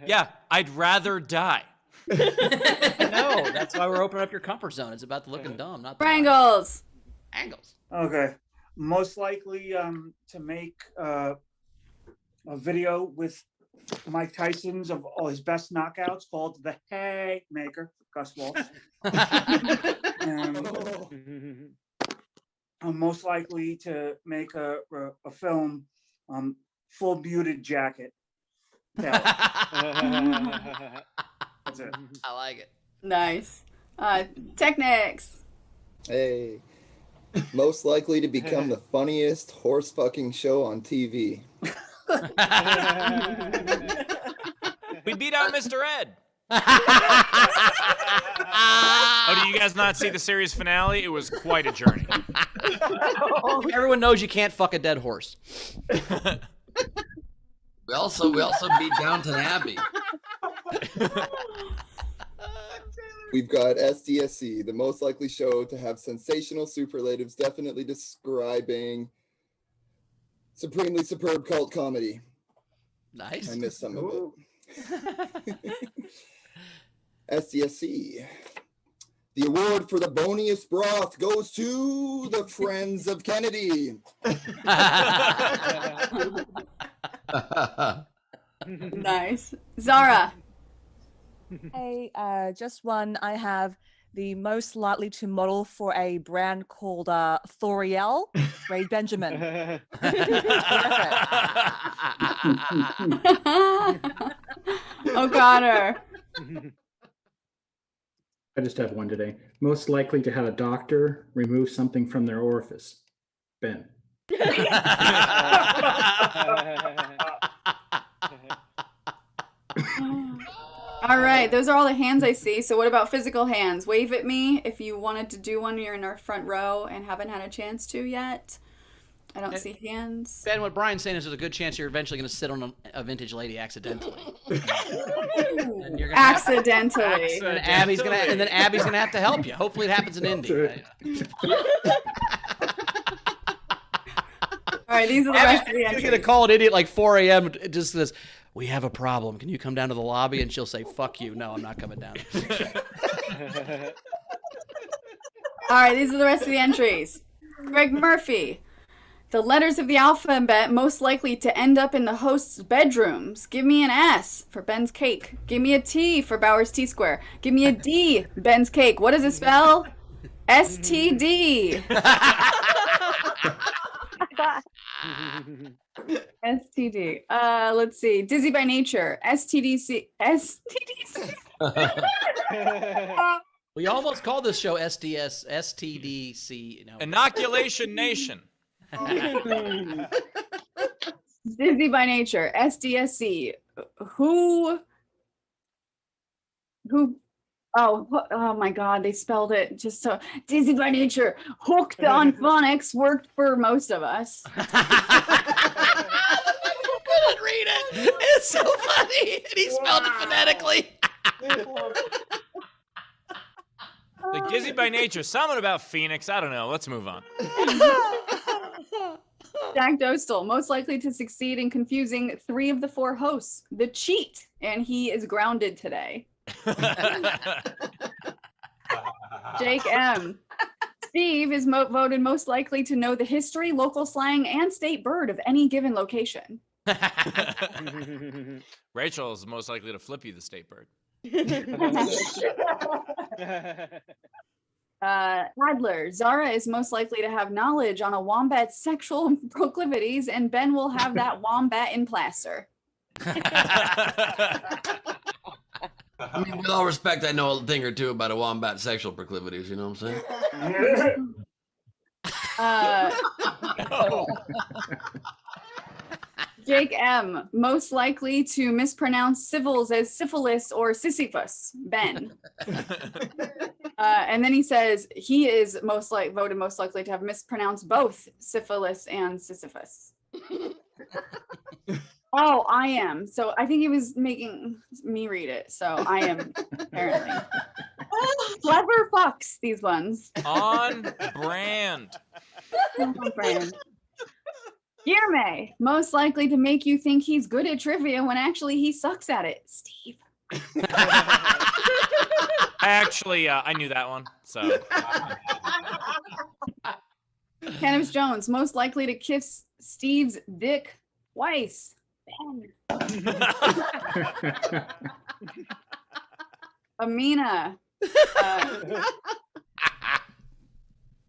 Yeah, I'd rather die. No, that's why we're opening up your comfort zone. It's about the looking dumb, not the Brangles. angles. Okay. Most likely to make a video with Mike Tyson's of all his best knockouts called The Haymaker, Gus Walsh. I'm most likely to make a film, Full Muted Jacket. That's it. I like it. Nice. Technics. Hey. Most likely to become the funniest horse fucking show on TV. We beat out Mr. Ed. Oh, do you guys not see the series finale? It was quite a journey. Everyone knows you can't fuck a dead horse. We also beat Downton Abbey. We've got SDSC, the most likely show to have sensational superlatives definitely describing supremely superb cult comedy. Nice. I missed some of it. SDSC. The award for the boniest broth goes to the Friends of Kennedy. Nice. Zara. Hey, just one. I have the most likely to model for a brand called Thoriel, Ray Benjamin. O'Connor. I just have one today. Most likely to have a doctor remove something from their orifice. Ben. All right, those are all the hands I see. So what about physical hands? Wave at me if you wanted to do one. You're in our front row and haven't had a chance to yet. I don't see hands. Ben, what Brian's saying is there's a good chance you're eventually going to sit on a vintage lady accidentally. And you're gonna Accidentally. And then Abby's gonna have to help you. Hopefully it happens in Indy. All right, these are the rest of the She's entries. gonna call an idiot like 4 a.m. It just says, "We have a problem. Can you come down to the lobby?" And she'll say, "Fuck you. No, I'm not coming down." All right, these are the rest of the entries. Greg Murphy. The letters of the alphabet most likely to end up in the host's bedrooms. Give me an S for Ben's cake. Give me a T for Bauer's T-square. Give me a D, Ben's cake. What does it spell? STD. STD. Let's see. Dizzy by nature. STDC. STDC. We almost called this show STDC. No. Inoculation Nation. Dizzy by nature, SDSC. Who? Oh my God, they spelled it just so. Dizzy by nature, hooked on phonics, worked for most of us. Couldn't read it. It's so funny. And he spelled it phonetically. Like Dizzy by nature, something about Phoenix. I don't know. Let's move on. Jack Dostal, most likely to succeed in confusing 3 of the 4 hosts. The cheat, and he is grounded today. Jake M. Steve is voted most likely to know the history, local slang, and state bird of any given location. Rachel is most likely to flip you the state bird. Adler, Zara is most likely to have knowledge on a wombat's sexual proclivities, and Ben will have that wombat in plaster. I mean, with all respect, I know a thing or two about a wombat's sexual proclivities. You know what I'm saying? Jake M, most likely to mispronounce civils as syphilis or Sisyphus. Ben. And then he says he is voted most likely to have mispronounced both syphilis and Sisyphus. Oh, I am. So I think he was making me read it. So I am apparently. Clever fucks, these ones. On brand. On brand. Guillerme, most likely to make you think he's good at trivia when actually he sucks at it. Steve. I knew that one. So. Kenneth Jones, most likely to kiss Steve's dick twice. Amina.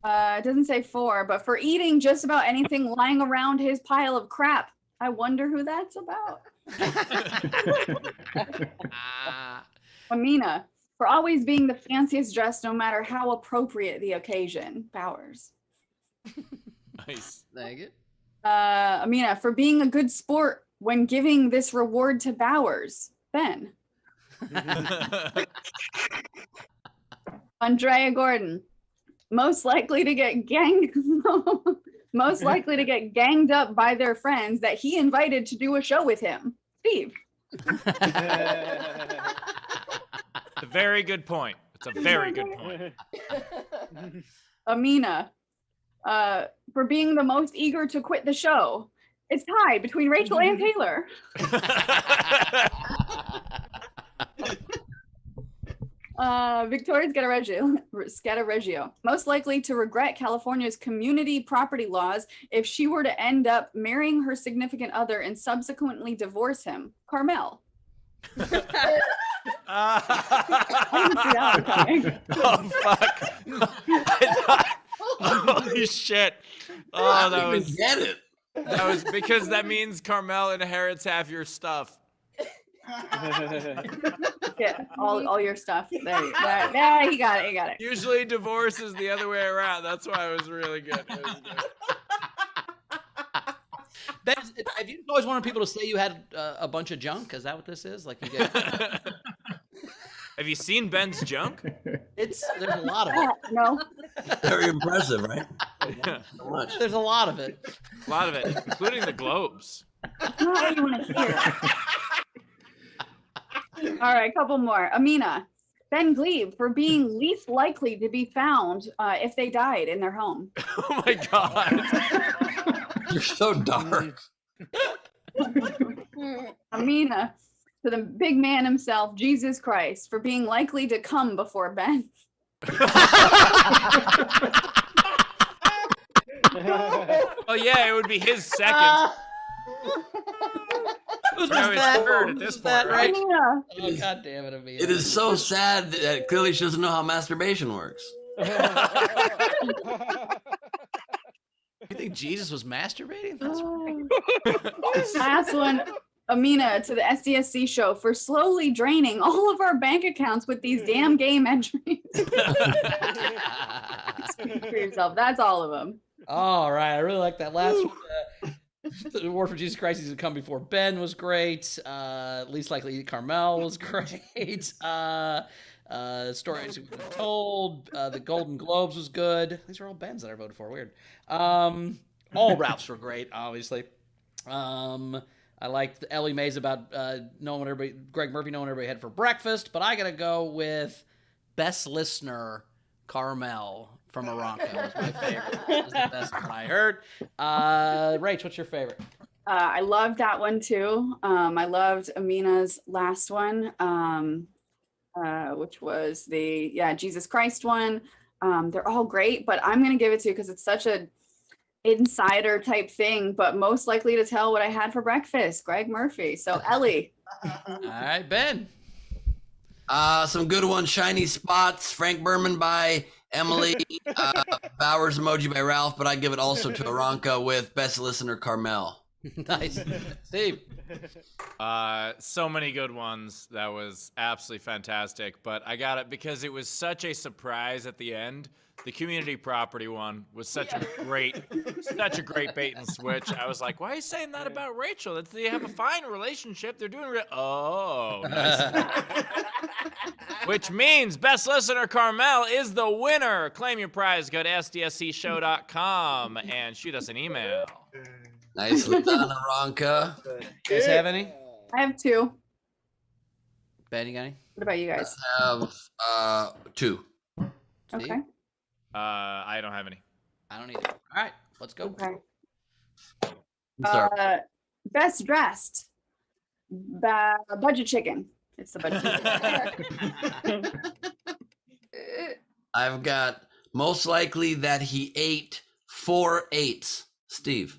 It doesn't say 4, but for eating just about anything lying around his pile of crap. I wonder who that's about. Amina, for always being the fanciest dressed no matter how appropriate the occasion. Bowers. Nice. Thank you. Amina, for being a good sport when giving this reward to Bowers. Ben. Andrea Gordon, most likely to get ganged up by their friends that he invited to do a show with him. Steve. A very good point. It's a very good point. Amina, for being the most eager to quit the show. It's tied between Rachel and Taylor. Victoria Scattereggio, most likely to regret California's community property laws if she were to end up marrying her significant other and subsequently divorce him. Carmel. Oh, fuck. Holy shit. Oh, that was. Get it. That was because that means Carmel inherits half your stuff. Yeah, all your stuff. There you go. Yeah, he got it. Usually divorce is the other way around. That's why it was really good. It was good. Have you always wanted people to say you had a bunch of junk? Is that what this is? Like you get. Have you seen Ben's junk? There's a lot of it. No. Very impressive, right? Yeah. So much. There's a lot of it. A lot of it, including the globes. Not what you want to hear. All right, a couple more. Amina, Ben Glebe for being least likely to be found if they died in their home. Oh my God. You're so dark. Amina, to the big man himself, Jesus Christ, for being likely to come before Ben. Oh yeah, it would be his second. Who's No, it's that? third at this Who's that, point, right? Amina. Oh, God damn it, Amina. It is so sad that clearly she doesn't know how masturbation works. You think Jesus was masturbating? That's Last one. Amina to the SDSC show for slowly draining all of our bank accounts with these damn game entries. Speak for yourself. That's all of them. All right, I really like that last one. The War for Jesus Christ has come before Ben was great. Least likely Carmel was great. Stories we've been told. The Golden Globes was good. These are all Ben's that I voted for. Weird. All Ralphs were great, obviously. I liked Ellie Mae's about knowing what everybody, Greg Murphy knowing what everybody had for breakfast, but I gotta go with best listener Carmel from Aranco was my favorite. That was the best one I heard. Rach, what's your favorite? I loved that one too. I loved Amina's last one, which was the Jesus Christ one. They're all great, but I'm gonna give it to you because it's such a insider type thing, but most likely to tell what I had for breakfast, Greg Murphy. So Ellie. All right, Ben. Some good ones. Shiny Spots, Frank Berman by Emily, Bowers emoji by Ralph, but I give it also to Aranca with best listener Carmel. Nice. Steve. So many good ones. That was absolutely fantastic, but I got it because it was such a surprise at the end. The community property one was such a great bait and switch. I was like, why are you saying that about Rachel? They have a fine relationship. They're doing oh, nice. Which means best listener Carmel is the winner. Claim your prize. Go to sdscshow.com and shoot us an email. Nicely done, Aranca. You guys have any? I have two. Ben, you got any? What about you guys? I have two. Okay. I don't have any. I don't either. All right, let's go. Okay. Sorry. Best dressed. Budget chicken. It's the budget chicken. I've got most likely that he ate 4 8s. Steve.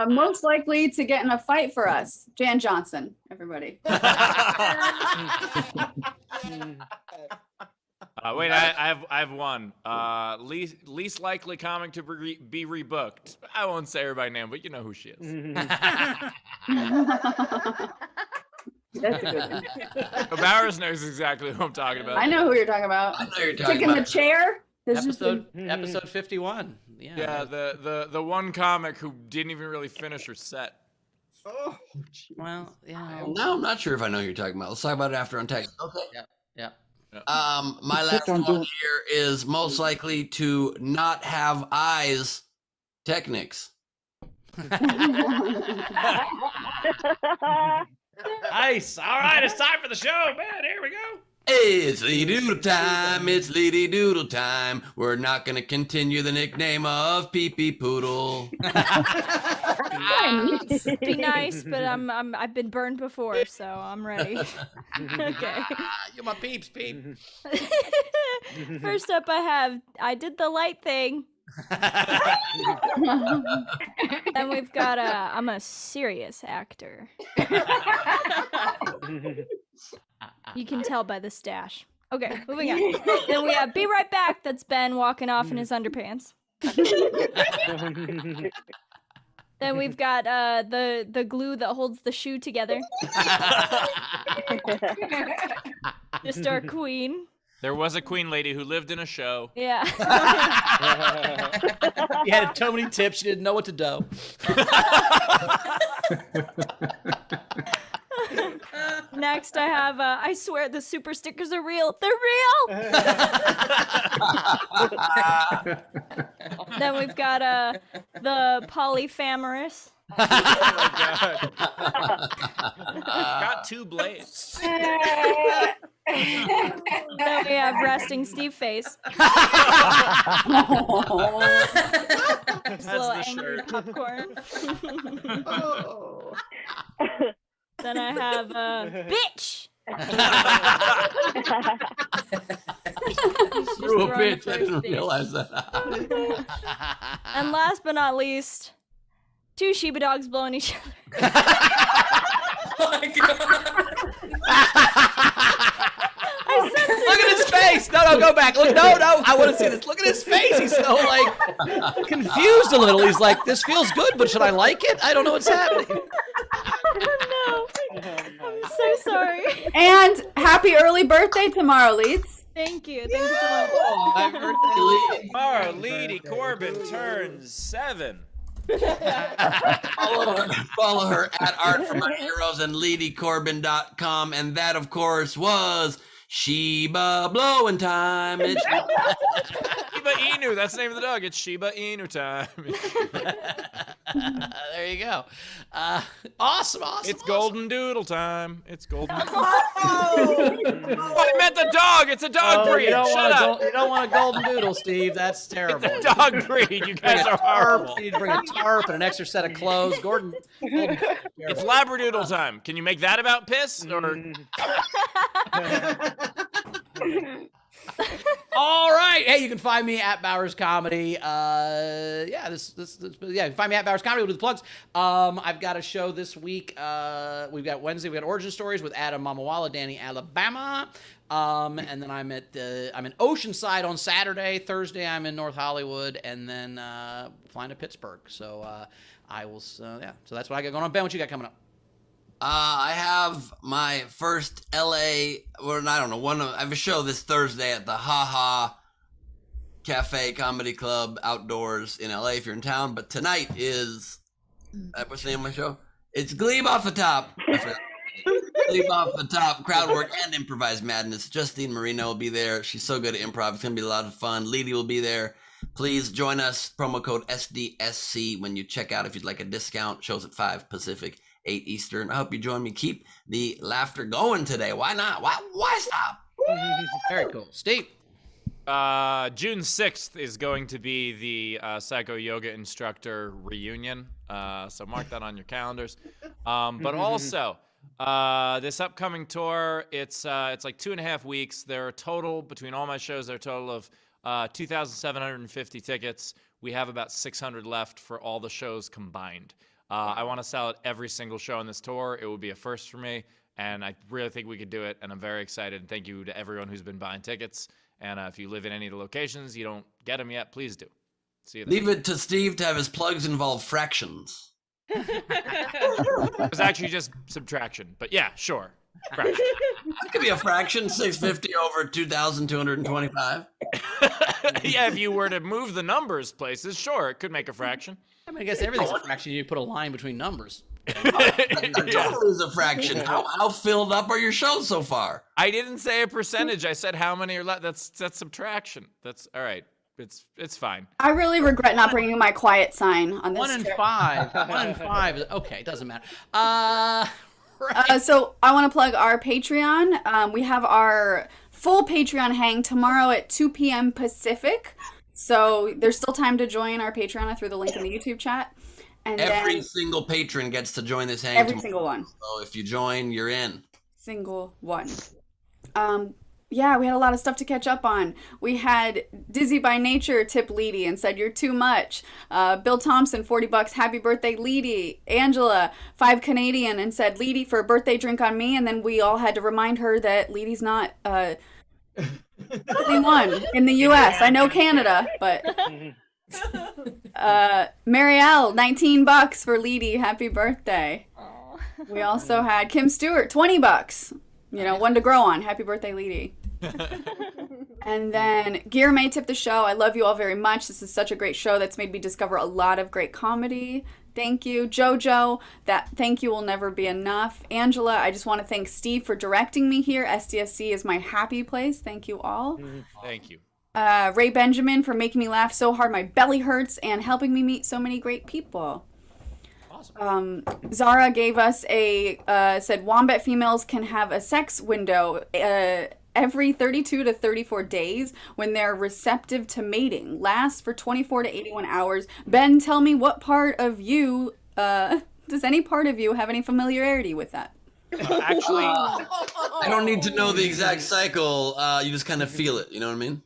Most likely to get in a fight for us, Jan Johnson. Everybody. Wait, I have one. Least likely comic to be rebooked. I won't say everybody's name, but you know who she is. That's a good one. Bowers knows exactly who I'm talking about. I know who you're talking about. I know you're talking Kicking about the chair. This is Episode 51. Yeah, the one comic who didn't even really finish her set. Oh, well, yeah. No, I'm not sure if I know who you're talking about. Let's talk about it after on text. Okay. Yeah. My last one here is most likely to not have eyes. Technics. Nice. All right, it's time for the show, man. Here we go. It's Lee Doodle time. It's Lee Doodle time. We're not going to continue the nickname of Pee Pee Poodle. Be nice, but I've been burned before, so I'm ready. Okay. You're my peeps, peep. First up, I did the light thing. Then we've got I'm a serious actor. You can tell by the stash. Okay, moving on. Then we have Be Right Back. That's Ben walking off in his underpants. Then we've got the glue that holds the shoe together. Just our queen. There was a queen lady who lived in a show. Yeah. You had so many tips, you didn't know what to do. Next, I have, I swear the super stickers are real. They're real! Then we've got the polyphamerous. Oh my God. Got 2 blades. Then we have resting Steve face. Just a little That's the angry shirt. popcorn. Then I have bitch. Just Threw a throwing the bitch. I first didn't bitch. realize that. And last but not least, 2 Shiba dogs blowing each other. I sense Look at his face. No, go back. Look, no. I want to see this. Look at his face. He's so like confused a little. He's like, this feels good, but should I like it? I don't know what's happening. No. I'm so sorry. And happy early birthday tomorrow, Leeds. Thank you. Thank you so much. Tomorrow, Lady Corbin turns 7. Follow her at Art for My Heroes and LeadyCorbin.com. And that, of course, was Shiba Blowing Time. It's Shiba Inu. That's the name of the dog. It's Shiba Inu time. There you go. Awesome. It's Golden Doodle time. It's Golden Doodle. I meant the dog. It's a dog breed. Shut up. You don't want a golden doodle, Steve. That's terrible. It's a dog breed. You guys are horrible. You need to bring a tarp and an extra set of clothes. Gordon. It's Labradoodle time. Can you make that about piss? Or All right. Hey, you can find me at Bowers Comedy. You can find me at Bowers Comedy. We'll do the plugs. I've got a show this week. We've got Wednesday. We've got Origin Stories with Adam Mamawala, Danny, Alabama. And then I'm in Oceanside on Saturday. Thursday I'm in North Hollywood, and then flying to Pittsburgh. So I will. So that's what I got going on. Ben, what you got coming up? I have my first LA, or I don't know, I have a show this Thursday at the Ha Ha Cafe Comedy Club outdoors in LA if you're in town. But tonight is, what's the name of my show? It's Glebe Off the Top. Glebe Off the Top, crowd work and improvised madness. Justine Marino will be there. She's so good at improv. It's going to be a lot of fun. Leedy will be there. Please join us. Promo code SDSC when you check out if you'd like a discount. Shows at 5 Pacific. 8 Eastern. I hope you join me. Keep the laughter going today. Why not? Why stop? Very cool. Steve. June 6th is going to be the Psycho Yoga Instructor reunion. So mark that on your calendars. But also, this upcoming tour, it's like 2.5 weeks. There are total, between all my shows, there are a total of 2,750 tickets. We have about 600 left for all the shows combined. I want to sell at every single show on this tour. It would be a first for me, and I really think we could do it, and I'm very excited. Thank you to everyone who's been buying tickets, and if you live in any of the locations, you don't get them yet, please do. See you there. Leave it to Steve to have his plugs involve fractions. It was actually just subtraction, but yeah, sure. Fraction. That could be a fraction, 650 over 2,225. Yeah, if you were to move the numbers places, sure, it could make a fraction. I mean, I guess everything's a fraction. You put a line between numbers. Totally is a fraction. How filled up are your shows so far? I didn't say a percentage. I said how many are left. That's subtraction. That's all right. It's fine. I really regret not bringing my quiet sign on this. 1 in 5. 1 in 5. Okay, it doesn't matter. So I want to plug our Patreon. We have our full Patreon hang tomorrow at 2 p.m. Pacific. So there's still time to join our Patreon through the link in the YouTube chat. And every then, single patron gets to join this hang. Every tomorrow. single one. So if you join, you're in. Single one. Yeah, we had a lot of stuff to catch up on. We had Dizzy by Nature tip Leedy and said, "You're too much." Bill Thompson, $40. Happy birthday, Leedy. Angela, $5 Canadian, and said, "Leedy for a birthday drink on me." And then we all had to remind her that Leedy's not only one in the U.S. I know Canada, but Marielle, $19 for Leedy. Happy birthday. We also had Kim Stewart, $20. You know, one to grow on. Happy birthday, Leedy. And then Gear May tipped the show. I love you all very much. This is such a great show that's made me discover a lot of great comedy. Thank you. Jojo, that thank you will never be enough. Angela, I just want to thank Steve for directing me here. SDSC is my happy place. Thank you all. Thank you. Ray Benjamin for making me laugh so hard my belly hurts and helping me meet so many great people. Zara gave us said wombat females can have a sex window every 32 to 34 days when they're receptive to mating. Lasts for 24 to 81 hours. Ben, tell me what part of you, does any part of you have any familiarity with that? Actually, I don't need to know the exact cycle. You just kind of feel it. You know what I mean?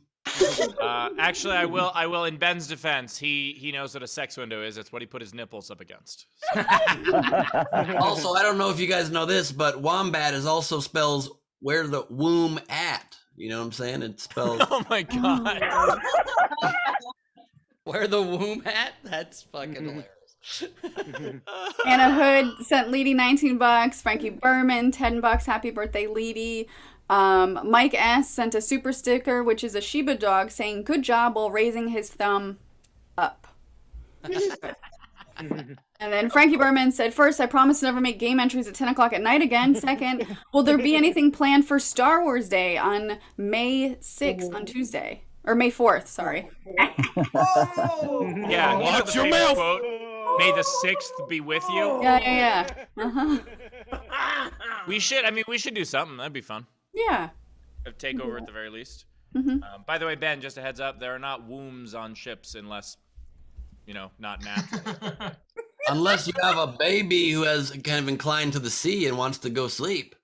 Actually, I will. In Ben's defense, he knows what a sex window is. It's what he put his nipples up against. Also, I don't know if you guys know this, but wombat is also spells where the womb at? You know what I'm saying? It's spelled. Oh my god. Where the womb at? That's fucking hilarious. Anna Hood sent Leedy $19. Frankie Berman $10. Happy birthday, Leedy. Mike S sent a super sticker, which is a Shiba dog saying "good job" while raising his thumb up. And then Frankie Berman said, "First, I promise to never make game entries at 10 o'clock at night again. Second, will there be anything planned for Star Wars Day on May 6th on Tuesday? Or May 4th, sorry." Yeah, Watch you know your the famous mouth. quote, "May the 6th be with you." Yeah. Uh-huh. We should do something. That'd be fun. Yeah. A takeover at the very least. Mhm. By the way, Ben, just a heads up, there are not wombs on ships unless, not natural. Unless you have a baby who has kind of inclined to the sea and wants to go sleep.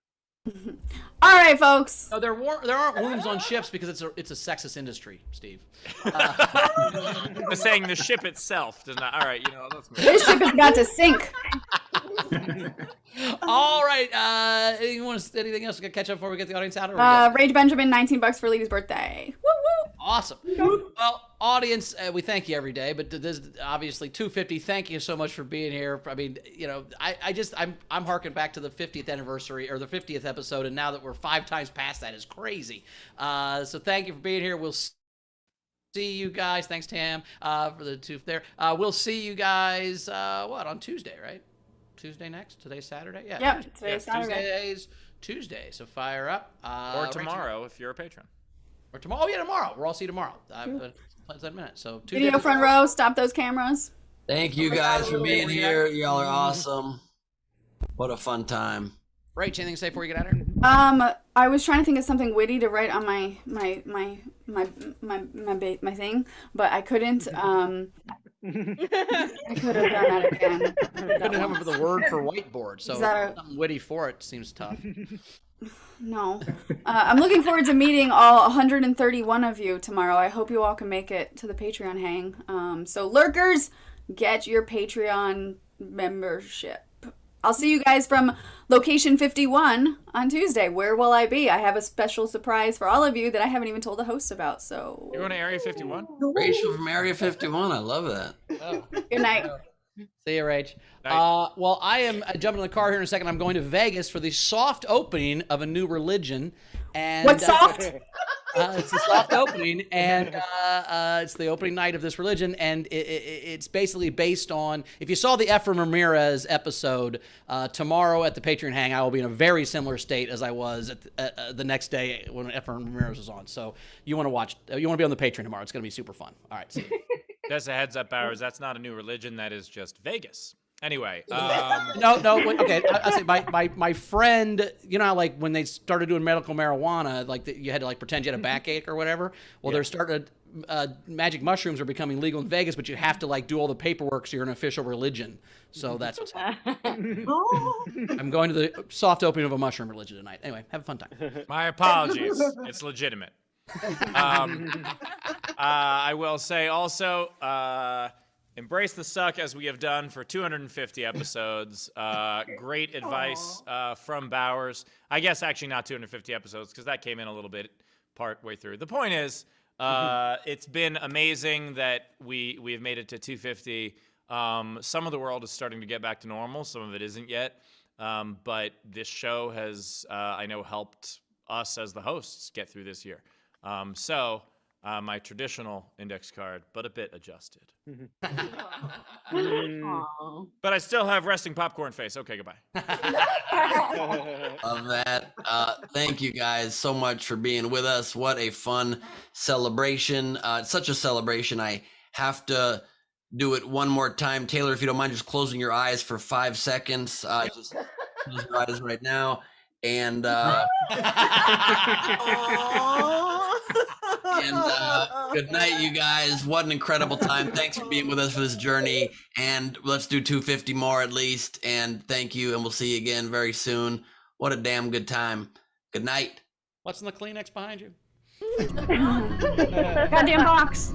All right, folks. No, there aren't wombs on ships because it's a sexist industry, Steve. I'm saying the ship itself does not. All right, let's move. This ship has got to sink. All right. Anything else to catch up before we get the audience out? Or are we good? Rage Benjamin, $19 for Leedy's birthday. Woo woo. Awesome. Well, audience, we thank you every day, but this obviously 250. Thank you so much for being here. I mean, I'm harking back to the 50th anniversary or the 50th episode, and now that we're 5 times past that is crazy. So thank you for being here. We'll see you guys. Thanks, Tam, for the two there. We'll see you guys on Tuesday, right? Tuesday next? Today's Saturday? Yeah. Yep, today's Saturday. Today's Tuesday. So fire up. Or tomorrow if you're a patron. Or tomorrow. Oh, yeah, tomorrow. We'll all see you tomorrow. Plans that in a minute. So Video front row, stop those cameras. Thank you guys for being here. Y'all are awesome. What a fun time. Rach, anything to say before you get out of here? I was trying to think of something witty to write on my thing, but I couldn't. I could have done that again. Couldn't come up with a word for whiteboard, so something witty for it seems tough. No. I'm looking forward to meeting all 131 of you tomorrow. I hope you all can make it to the Patreon hang. So lurkers, get your Patreon membership. I'll see you guys from Location 51 on Tuesday. Where will I be? I have a special surprise for all of you that I haven't even told the hosts about. So You're going to Area 51? Rachel from Area 51. I love that. Oh. Good night. See you, Rach. Well, I am jumping in the car here in a second. I'm going to Vegas for the soft opening of a new religion. And what's soft? It's a soft opening, and it's the opening night of this religion, and it's basically based on, if you saw the Efraim Ramirez episode, tomorrow at the Patreon hang, I will be in a very similar state as I was at the next day when Efraim Ramirez was on. So you want to be on the Patreon tomorrow. It's going to be super fun. All right, see you. Just a heads up, Bowers. That's not a new religion. That is just Vegas. Anyway. No. Okay. I say my friend. You know how like when they started doing medical marijuana, like you had to like pretend you had a backache or whatever. Well, they're starting. Magic mushrooms are becoming legal in Vegas, but you have to like do all the paperwork so you're an official religion. So that's what's happening. I'm going to the soft opening of a mushroom religion tonight. Anyway, have a fun time. My apologies. It's legitimate. I will say also, embrace the suck as we have done for 250 episodes. Great advice from Bowers. I guess actually not 250 episodes because that came in a little bit part way through. The point is, it's been amazing that we have made it to 250. Some of the world is starting to get back to normal. Some of it isn't yet. But this show has, I know, helped us as the hosts get through this year. So my traditional index card, but a bit adjusted. But I still have resting popcorn face. Okay, goodbye. Love that. Thank you guys so much for being with us. What a fun celebration. It's such a celebration. I have to do it one more time. Taylor, if you don't mind just closing your eyes for 5 seconds. Just close your eyes right now. And good night, you guys. What an incredible time. Thanks for being with us for this journey. And let's do 250 more at least. And thank you. And we'll see you again very soon. What a damn good time. Good night. What's in the Kleenex behind you? Goddamn box.